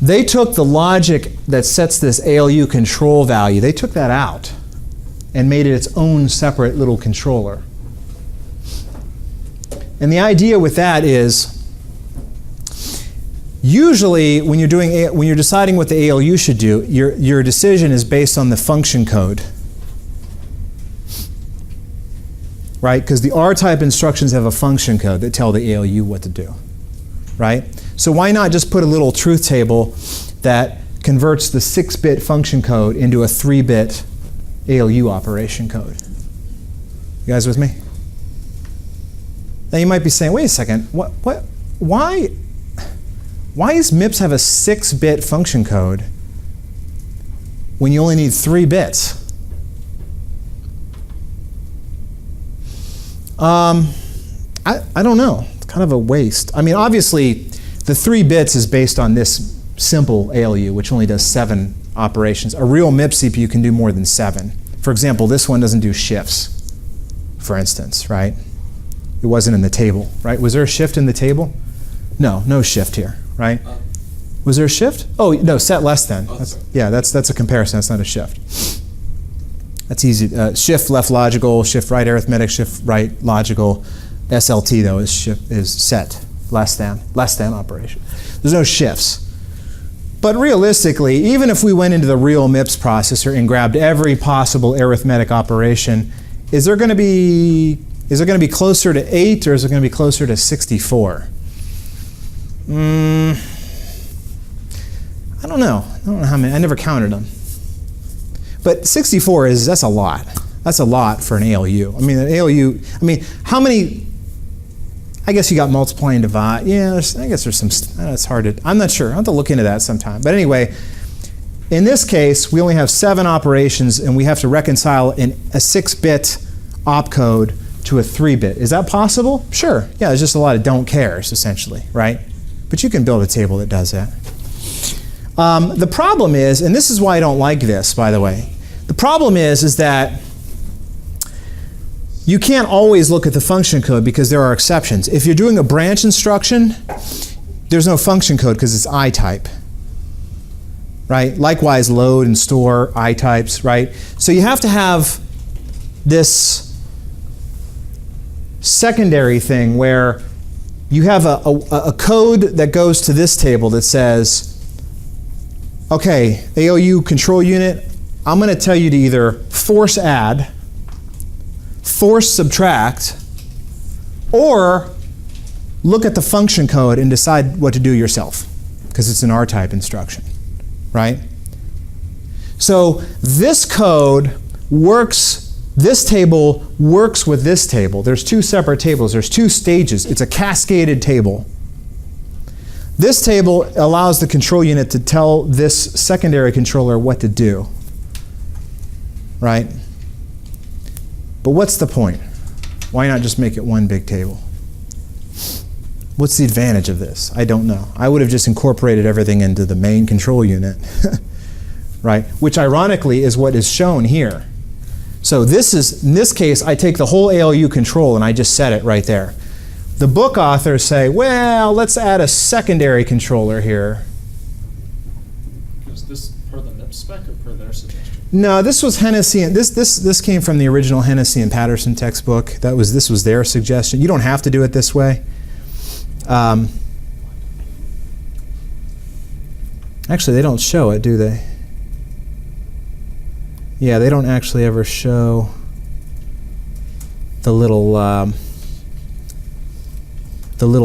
Speaker 1: they took the logic that sets this ALU control value, they took that out and made it its own separate little controller. And the idea with that is, usually when you're deciding what the ALU should do, your decision is based on the function code. Right? Because the R-type instructions have a function code that tell the ALU what to do. Right? So why not just put a little truth table that converts the 6-bit function code into a 3-bit ALU operation code? You guys with me? Now you might be saying, wait a second, why does MIPS have a 6-bit function code when you only need 3 bits? I don't know. It's kind of a waste. I mean, obviously, the 3 bits is based on this simple ALU, which only does 7 operations. A real MIPS CPU can do more than 7. For example, this one doesn't do shifts, for instance, right? It wasn't in the table, right? Was there a shift in the table? No, no shift here, right? Was there a shift? Oh, no, set less than. That's a comparison. That's not a shift. That's easy. Shift left logical, shift right arithmetic, shift right logical. SLT though is set less than operation. There's no shifts. But realistically, even if we went into the real MIPS processor and grabbed every possible arithmetic operation, is there going to be closer to 8 or is it going to be closer to 64? I don't know. I don't know how many. I never counted them. But 64 that's a lot. That's a lot for an ALU. I mean, an ALU, how many, I guess you got multiply and divide. Yeah, I guess there's some, it's hard to, I'm not sure. I'll have to look into that sometime. But anyway, in this case, we only have 7 operations and we have to reconcile in a 6-bit opcode to a 3-bit. Is that possible? Sure. Yeah, there's just a lot of don't cares, essentially, right? But you can build a table that does that. The problem is, and this is why I don't like this, by the way, the problem is that you can't always look at the function code because there are exceptions. If you're doing a branch instruction, there's no function code because it's I-type, right? Likewise, load and store I-types, right? So you have to have this secondary thing where you have a code that goes to this table that says, okay, ALU control unit, I'm going to tell you to either force add, force subtract, or look at the function code and decide what to do yourself, because it's an R-type instruction, right? So this code works, this table works with this table. There's 2 separate tables. There's 2 stages. It's a cascaded table. This table allows the control unit to tell this secondary controller what to do, right? But what's the point? Why not just make it one big table? What's the advantage of this? I don't know. I would have just incorporated everything into the main control unit, right? Which ironically is what is shown here. So this is, in this case, I take the whole ALU control and I just set it right there. The book authors say, well, let's add a secondary controller here.
Speaker 2: Is this per the MIPS spec or per their suggestion?
Speaker 1: No, this was Hennessy. And this came from the original Hennessy and Patterson textbook. This was their suggestion. You don't have to do it this way. Actually, they don't show it, do they? Yeah, they don't actually ever show the little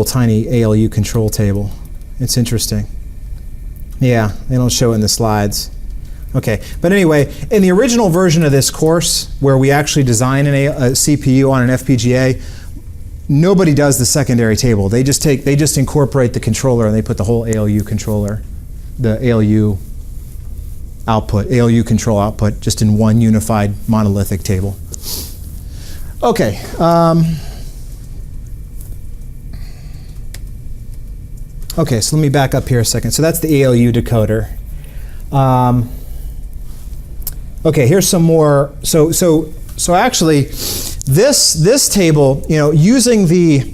Speaker 1: tiny ALU control table. It's interesting. Yeah, they don't show it in the slides. Okay, but anyway, in the original version of this course, where we actually design a CPU on an FPGA, nobody does the secondary table. They just incorporate the controller and they put the whole ALU controller, the ALU output, ALU control output, just in one unified monolithic table. Okay. Okay, so let me back up here a second. So that's the ALU decoder. Okay, here's some more. So actually, this table, using the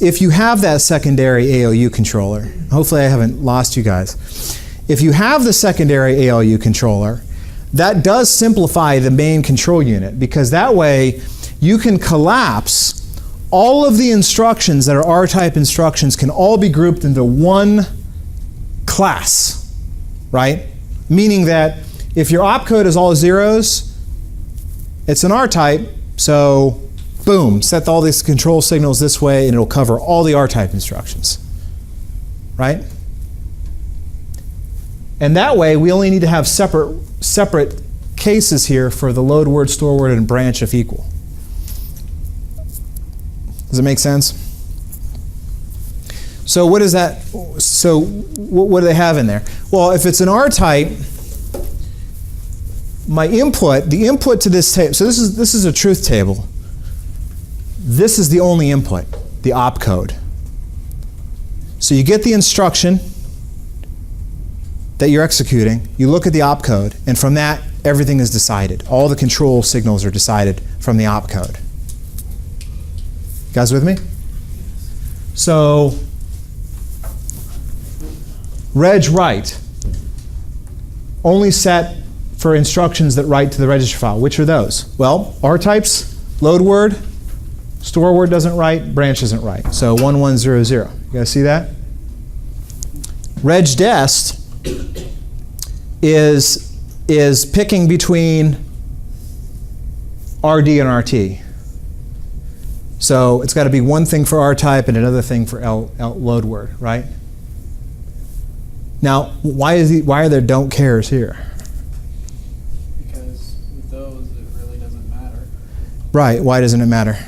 Speaker 1: if you have that secondary ALU controller, hopefully I haven't lost you guys. If you have the secondary ALU controller, that does simplify the main control unit, because that way you can collapse all of the instructions that are R-type instructions can all be grouped into one class, right? Meaning that if your opcode is all zeros, it's an R-type, so boom, set all these control signals this way and it'll cover all the R-type instructions, right? And that way we only need to have separate cases here for the load word, store word, and branch if equal. Does it make sense? So what is that? So what do they have in there? Well, if it's an R-type, the input to this table, so this is a truth table. This is the only input, the opcode. So you get the instruction that you're executing, you look at the opcode, and from that, everything is decided. All the control signals are decided from the opcode. You guys with me? So, reg write, only set for instructions that write to the register file. Which are those? Well, R types, load word, store word doesn't write, branch doesn't write. So 1100. You guys see that? Reg dest is picking between RD and RT. So it's got to be one thing for R type and another thing for L load word, right? Now, why are there don't cares here?
Speaker 6: Because with those, it really doesn't matter.
Speaker 1: Right. Why doesn't it matter?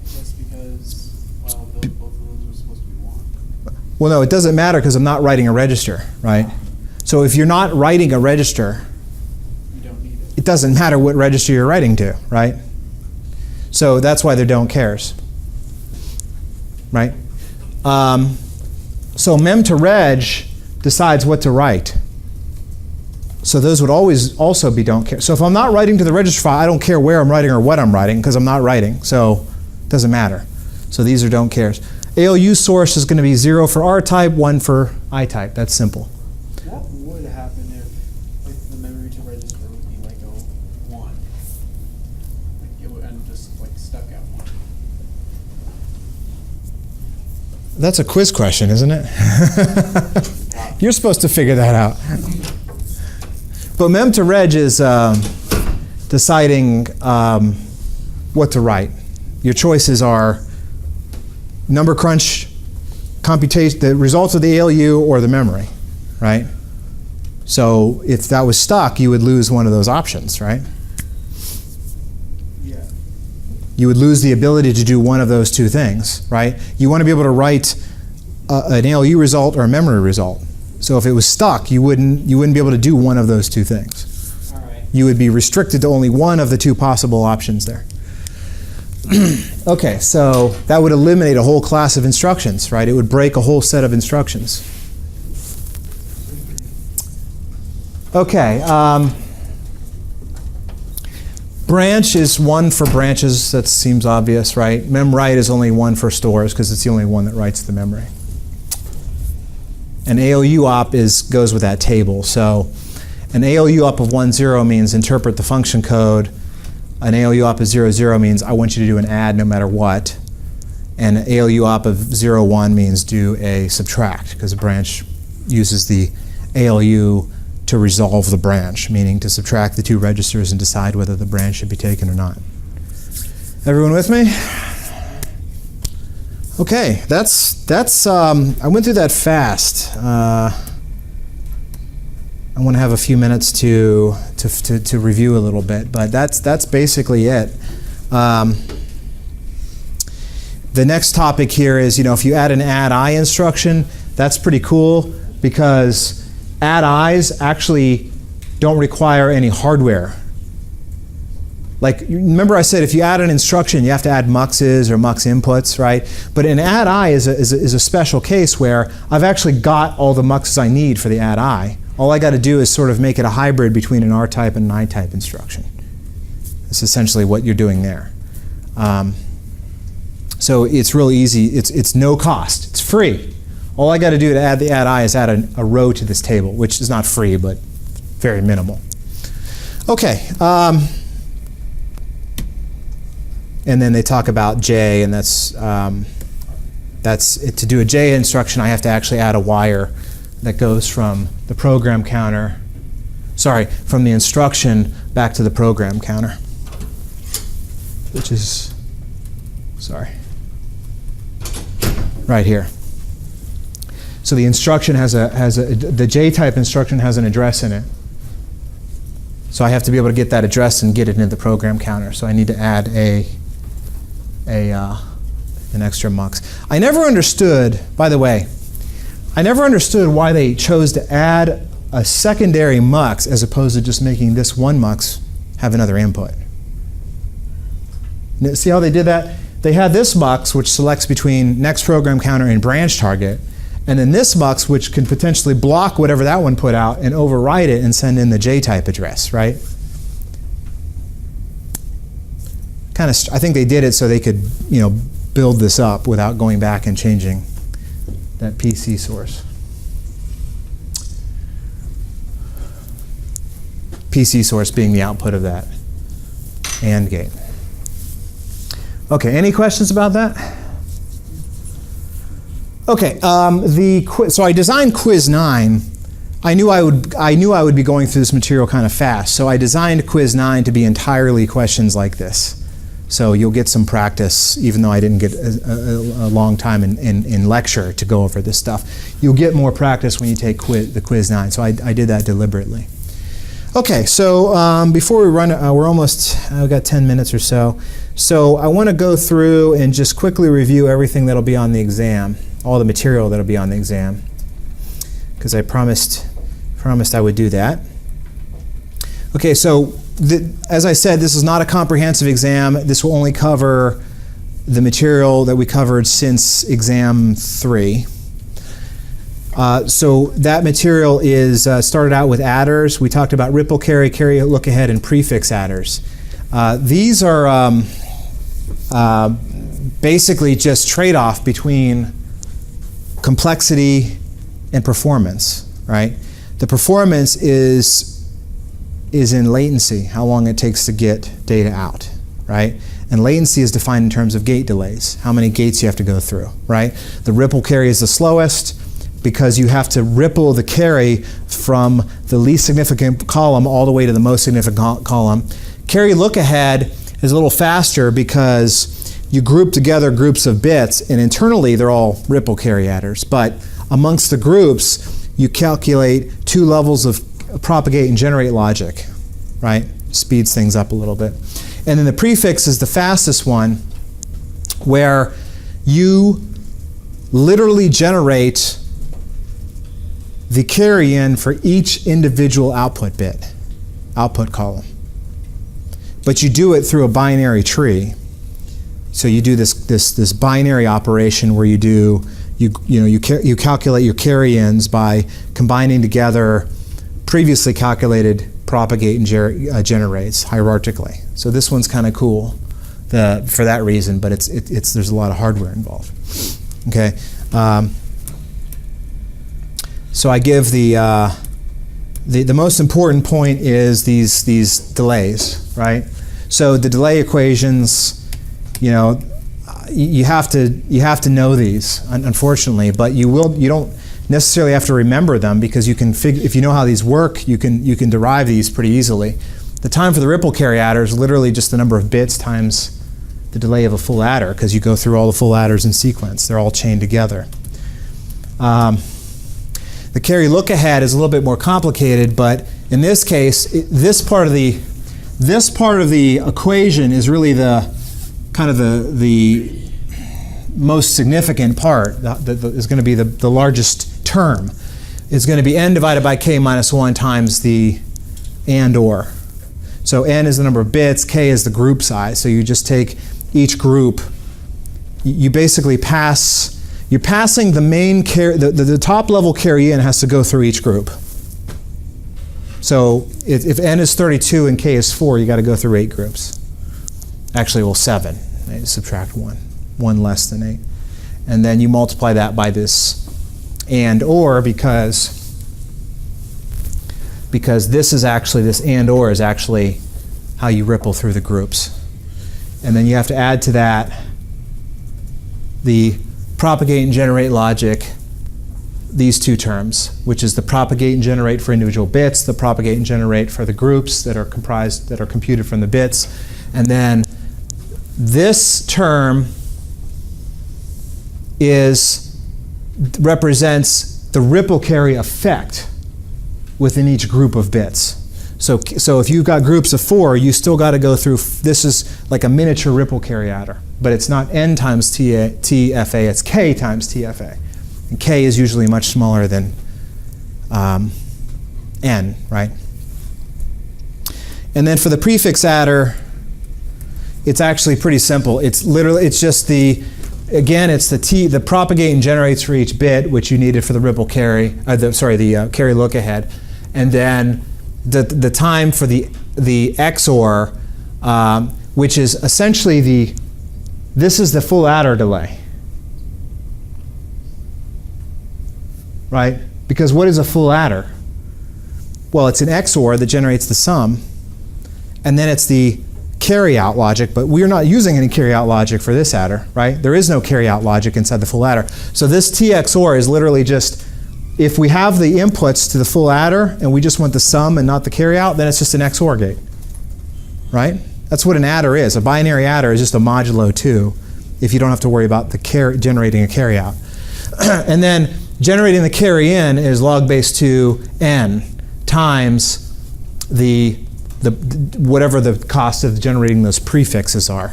Speaker 6: Just because, well, both of those are supposed to be one.
Speaker 1: Well, no, it doesn't matter because I'm not writing a register, right? So if you're not writing a register,
Speaker 6: You don't need it.
Speaker 1: it doesn't matter what register you're writing to, right? So that's why there don't cares, right? So mem to reg decides what to write. So those would always also be don't care. So if I'm not writing to the register file, I don't care where I'm writing or what I'm writing because I'm not writing. So it doesn't matter. So these are don't cares. ALU source is going to be 0 for R type, 1 for I type. That's simple.
Speaker 6: What would happen if like, the memory to register would be like a 1? Like it would end just like stuck at 1.
Speaker 1: That's a quiz question, isn't it? You're supposed to figure that out. But mem to reg is deciding what to write. Your choices are number crunch, computation, the results of the ALU, or the memory, right? So if that was stuck, you would lose one of those options, right?
Speaker 6: Yeah.
Speaker 1: You would lose the ability to do one of those two things, right? You want to be able to write an ALU result or a memory result. So if it was stuck, you wouldn't be able to do one of those two things.
Speaker 6: All right.
Speaker 1: You would be restricted to only one of the two possible options there. Okay, so that would eliminate a whole class of instructions, right? It would break a whole set of instructions. Okay, branch is one for branches. That seems obvious, right? Memwrite is only one for stores because it's the only one that writes the memory. And ALU op goes with that table. So an ALU op of 1, 0 means interpret the function code. An ALU op of 0, 0 means I want you to do an add no matter what. And an ALU op of 0, 1 means do a subtract, because a branch uses the ALU to resolve the branch, meaning to subtract the two registers and decide whether the branch should be taken or not. Everyone with me? Okay, that's I went through that fast. I want to have a few minutes to review a little bit, but that's basically it. The next topic here is, if you add an add I instruction, that's pretty cool because add I's actually don't require any hardware. Like, remember I said if you add an instruction, you have to add muxes or mux inputs, right? But an add I is a special case where I've actually got all the muxes I need for the add I. All I got to do is sort of make it a hybrid between an R-type and an I-type instruction. That's essentially what you're doing there. So it's real easy. It's no cost. It's free. All I got to do to add the add I is add a row to this table, which is not free, but very minimal. Okay. And then they talk about J, and that's it. To do a J instruction, I have to actually add a wire that goes from the program counter, from the instruction back to the program counter, which is, right here. So the instruction the J-type instruction has an address in it. So I have to be able to get that address and get it into the program counter. So I need to add an extra mux. I never understood, by the way, why they chose to add a secondary mux as opposed to just making this one mux have another input. See how they did that? They had this mux, which selects between next program counter and branch target, and then this mux, which can potentially block whatever that one put out and override it and send in the J-type address, right? I think they did it so they could, build this up without going back and changing that PC source. PC source being the output of that AND gate. Okay, any questions about that? Okay, so I designed Quiz 9. I knew I would be going through this material kind of fast, so I designed Quiz 9 to be entirely questions like this. So you'll get some practice, even though I didn't get a long time in lecture to go over this stuff. You'll get more practice when you take the Quiz 9, so I did that deliberately. Okay, so before we run, we've got 10 minutes or so. So I want to go through and just quickly review everything that'll be on the exam, all the material that'll be on the exam, because I promised I would do that. Okay, so as I said, this is not a comprehensive exam. This will only cover the material that we covered since exam 3. So that material is started out with adders. We talked about ripple carry, carry look ahead, and prefix adders. These are basically just trade-off between complexity and performance, right? The performance is in latency, how long it takes to get data out, right? And latency is defined in terms of gate delays, how many gates you have to go through, right? The ripple carry is the slowest because you have to ripple the carry from the least significant column all the way to the most significant column. Carry look ahead is a little faster because you group together groups of bits, and internally they're all ripple carry adders. But amongst the groups, you calculate 2 levels of propagate and generate logic, right? Speeds things up a little bit. And then the prefix is the fastest one, where you literally generate the carry in for each individual output bit, output column. But you do it through a binary tree. So you do this binary operation where you calculate your carry-ins by combining together previously calculated propagate and generates hierarchically. So this one's kind of cool for that reason, but there's a lot of hardware involved. Okay. So I give the most important point is these delays, right? So the delay equations, you have to know these, unfortunately, but you don't necessarily have to remember them, because you can if you know how these work, you can derive these pretty easily. The time for the ripple carry adder is literally just the number of bits times the delay of a full adder, because you go through all the full adders in sequence. They're all chained together. The carry look ahead is a little bit more complicated, but in this case, this part of the equation is really the most significant part. That is going to be the largest term. It's going to be n divided by k minus 1 times the and/or. So n is the number of bits, k is the group size. So you just take each group. You basically you're passing the main carry, the top level carry in has to go through each group. So if n is 32 and k is 4, you got to go through 8 groups. Actually, well, 7. Subtract 1. 1 less than 8. And then you multiply that by this and/or, because this and/or is actually how you ripple through the groups. And then you have to add to that the propagate and generate logic, these two terms, which is the propagate and generate for individual bits, the propagate and generate for the groups that are computed from the bits. And then this term represents the ripple carry effect within each group of bits. So if you've got groups of 4, you still got to go through, this is like a miniature ripple carry adder, but it's not n times TFA, it's k times TFA. And k is usually much smaller than n, right? And then for the prefix adder, it's actually pretty simple. It's just the propagate and generates for each bit, which you needed for the ripple carry, the carry look ahead, and then the time for the XOR, which is essentially this is the full adder delay, right? Because what is a full adder? Well, it's an XOR that generates the sum, and then it's the carry-out logic, but we're not using any carry-out logic for this adder, right? There is no carry-out logic inside the full adder. So this TXOR is literally just, if we have the inputs to the full adder and we just want the sum and not the carry-out, then it's just an XOR gate, right? That's what an adder is. A binary adder is just a modulo 2 if you don't have to worry about generating a carry-out. And then generating the carry-in is log base 2 n times whatever the cost of generating those prefixes are.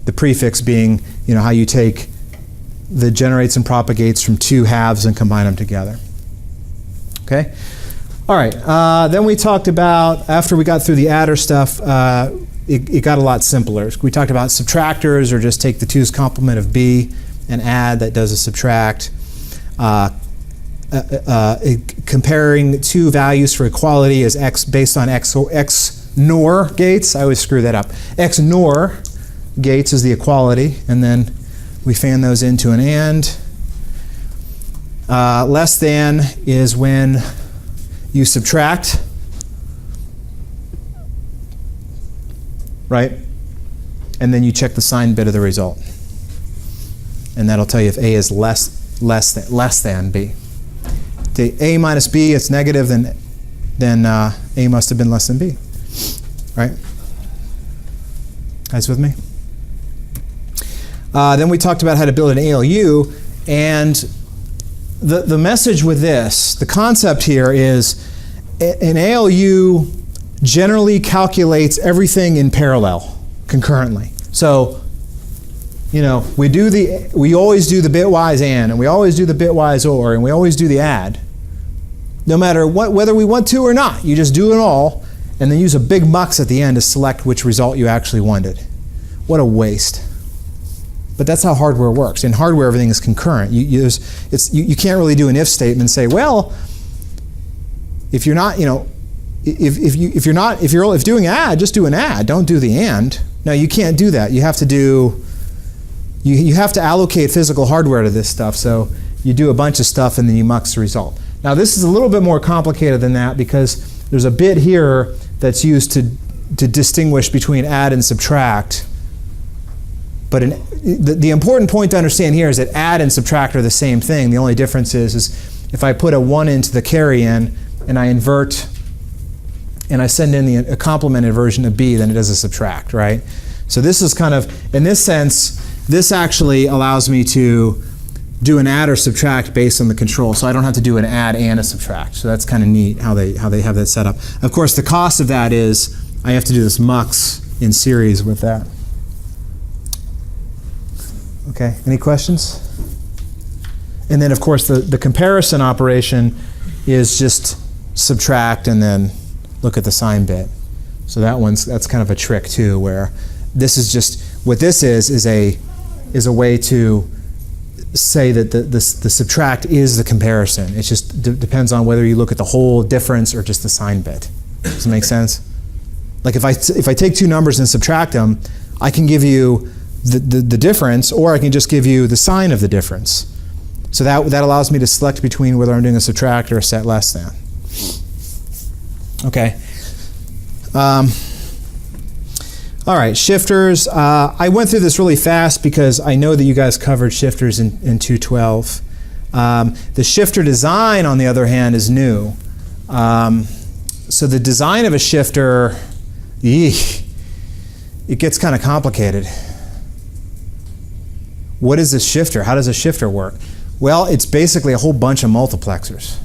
Speaker 1: The prefix being, how you take the generates and propagates from 2 halves and combine them together. Okay? All right. Then we talked about, after we got through the adder stuff, it got a lot simpler. We talked about subtractors, or just take the 2's complement of b and add, that does a subtract. Comparing 2 values for equality as x based on x NOR gates. I always screw that up. X NOR gates is the equality, and then we fan those into an AND. Less than is when you subtract, right? And then you check the sign bit of the result. And that'll tell you if A is less than B. The A minus B, it's negative, then A must have been less than B, right? Guys with me? Then we talked about how to build an ALU, and the message with this, the concept here is an ALU generally calculates everything in parallel, concurrently. So, we always do the bitwise AND, and we always do the bitwise OR, and we always do the add. No matter whether we want to or not, you just do it all, and then use a big mux at the end to select which result you actually wanted. What a waste. But that's how hardware works. In hardware, everything is concurrent. You can't really do an if statement and say, well, if you're not, if doing add, just do an add. Don't do the and. No, you can't do that. You have to do. You have to allocate physical hardware to this stuff. So you do a bunch of stuff and then you mux the result. Now this is a little bit more complicated than that because there's a bit here that's used to distinguish between add and subtract. But the important point to understand here is that add and subtract are the same thing. The only difference is if I put a 1 into the carry in and I invert and I send in a complemented version of B, then it does a subtract, right? So this is kind of, in this sense, this actually allows me to do an add or subtract based on the control. So I don't have to do an add and a subtract. So that's kind of neat how they have that set up. Of course, the cost of that is I have to do this mux in series with that. Okay, any questions? And then, of course, the comparison operation is just subtract and then look at the sign bit. So that's kind of a trick too, where this is just, what this is a way to say that the subtract is the comparison. It just depends on whether you look at the whole difference or just the sign bit. Does that make sense? Like if I take two numbers and subtract them, I can give you the difference, or I can just give you the sign of the difference. So that allows me to select between whether I'm doing a subtract or a set less than. Okay. All right, shifters. I went through this really fast because I know that you guys covered shifters in 212. The shifter design, on the other hand, is new. So the design of a shifter, it gets kind of complicated. What is a shifter? How does a shifter work? Well, it's basically a whole bunch of multiplexers.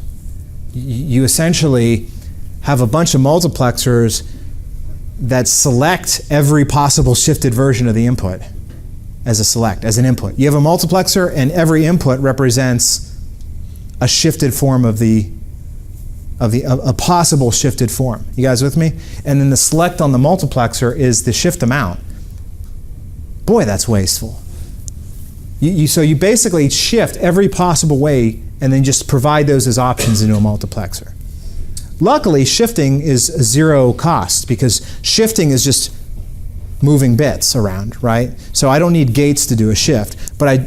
Speaker 1: You essentially have a bunch of multiplexers that select every possible shifted version of the input as an input. You have a multiplexer, and every input represents a shifted form of a possible shifted form. You guys with me? And then the select on the multiplexer is the shift amount. Boy, that's wasteful. So you basically shift every possible way and then just provide those as options into a multiplexer. Luckily, shifting is a zero cost because shifting is just moving bits around, right? So I don't need gates to do a shift, but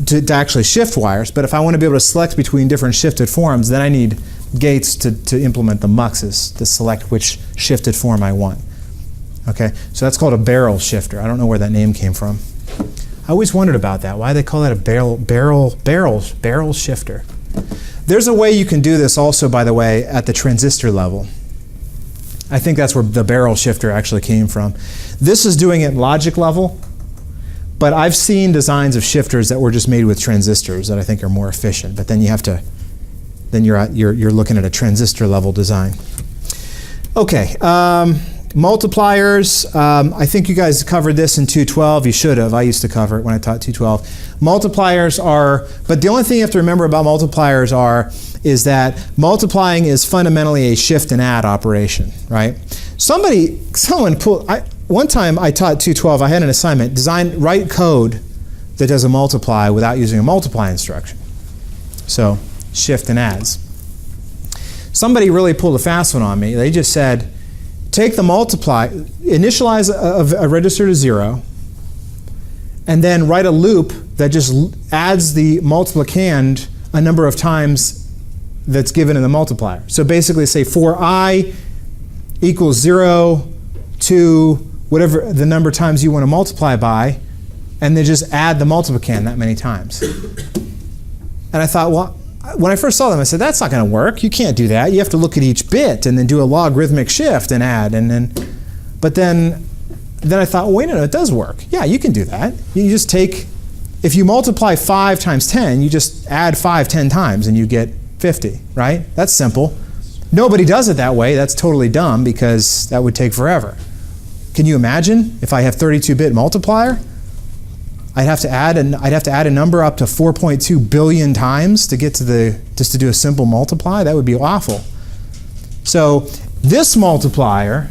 Speaker 1: to actually shift wires. But if I want to be able to select between different shifted forms, then I need gates to implement the muxes to select which shifted form I want. Okay, so that's called a barrel shifter. I don't know where that name came from. I always wondered about that. Why they call that a barrel shifter? There's a way you can do this also, by the way, at the transistor level. I think that's where the barrel shifter actually came from. This is doing it logic level, but I've seen designs of shifters that were just made with transistors that I think are more efficient. But then you have to, then you're looking at a transistor level design. Okay, multipliers. I think you guys covered this in 212. You should have. I used to cover it when I taught 212. Multipliers are, but the only thing you have to remember about multipliers is that multiplying is fundamentally a shift and add operation, right? One time I taught 212, I had an assignment, write code that does a multiply without using a multiply instruction. So, shift and adds. Somebody really pulled a fast one on me. They just said, take the multiply, initialize a register to 0, and then write a loop that just adds the multiplicand a number of times that's given in the multiplier. So basically say for I equals 0 to whatever the number of times you want to multiply by, and then just add the multiplicand that many times. And I thought, well, when I first saw them, I said, that's not going to work. You can't do that. You have to look at each bit and then do a logarithmic shift and add. But then I thought, wait a minute, it does work. Yeah, you can do that. You just take, if you multiply 5 times 10, you just add 5 10 times and you get 50, right? That's simple. Nobody does it that way. That's totally dumb because that would take forever. Can you imagine if I have 32-bit multiplier? I'd have to add a number up to 4.2 billion times to get to just to do a simple multiply. That would be awful. So this multiplier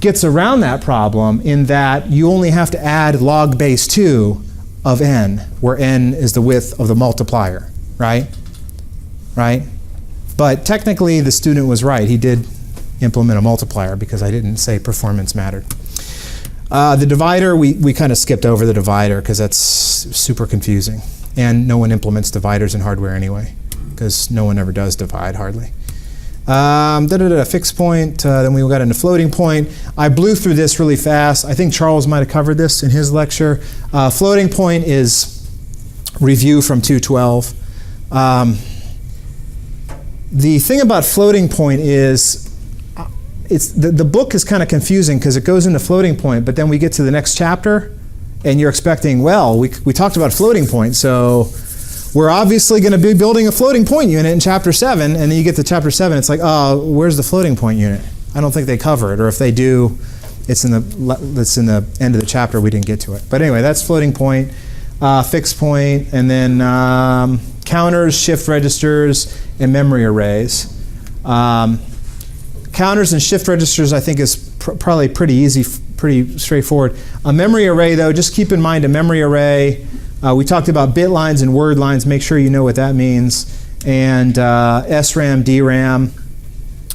Speaker 1: gets around that problem in that you only have to add log base 2 of n, where n is the width of the multiplier, right? Right? But technically, the student was right. He did implement a multiplier because I didn't say performance mattered. The divider, we kind of skipped over the divider because that's super confusing. And no one implements dividers in hardware anyway, because no one ever does divide, hardly. Fixed point, then we got into floating point. I blew through this really fast. I think Charles might have covered this in his lecture. Floating point is review from 212. The thing about floating point is the book is kind of confusing because it goes into floating point, but then we get to the next chapter and you're expecting, well, we talked about floating point, so we're obviously going to be building a floating point unit in chapter 7, and then you get to chapter 7, it's like, oh, where's the floating point unit? I don't think they cover it, or if they do, it's in the end of the chapter, we didn't get to it. But anyway, that's floating point, fixed point, and then counters, shift registers, and memory arrays. Counters and shift registers, I think, is probably pretty easy, pretty straightforward. A memory array, though, just keep in mind a memory array. We talked about bit lines and word lines. Make sure you know what that means. And SRAM, DRAM.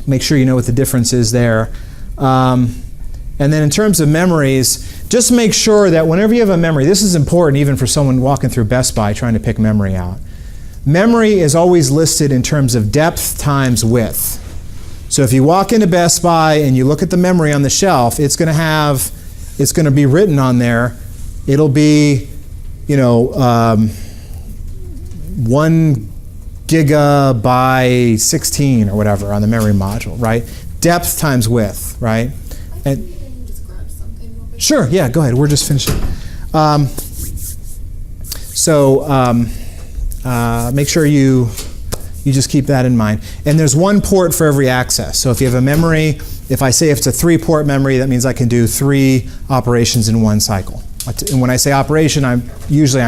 Speaker 1: Make sure you know what the difference is there. And then in terms of memories, just make sure that whenever you have a memory, this is important even for someone walking through Best Buy trying to pick memory out. Memory is always listed in terms of depth times width. So if you walk into Best Buy and you look at the memory on the shelf, it's going to be written on there. It'll be, 1 giga by 16 or whatever on the memory module, right? Depth times width, right? And
Speaker 7: describe something real quick.
Speaker 1: sure, yeah, go ahead. We're just finishing. Make sure you just keep that in mind. And there's one port for every access. So if you have a memory, if I say if it's a 3-port memory, that means I can do 3 operations in one cycle. And when I say operation, I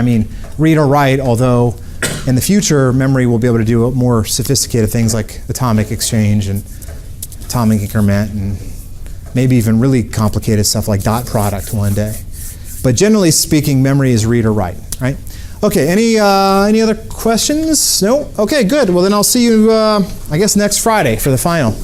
Speaker 1: mean read or write, although in the future, memory will be able to do more sophisticated things like atomic exchange and atomic increment and maybe even really complicated stuff like dot product one day. But generally speaking, memory is read or write, right? Okay, any other questions? No? Okay, good. Well, then I'll see you, I guess, next Friday for the final.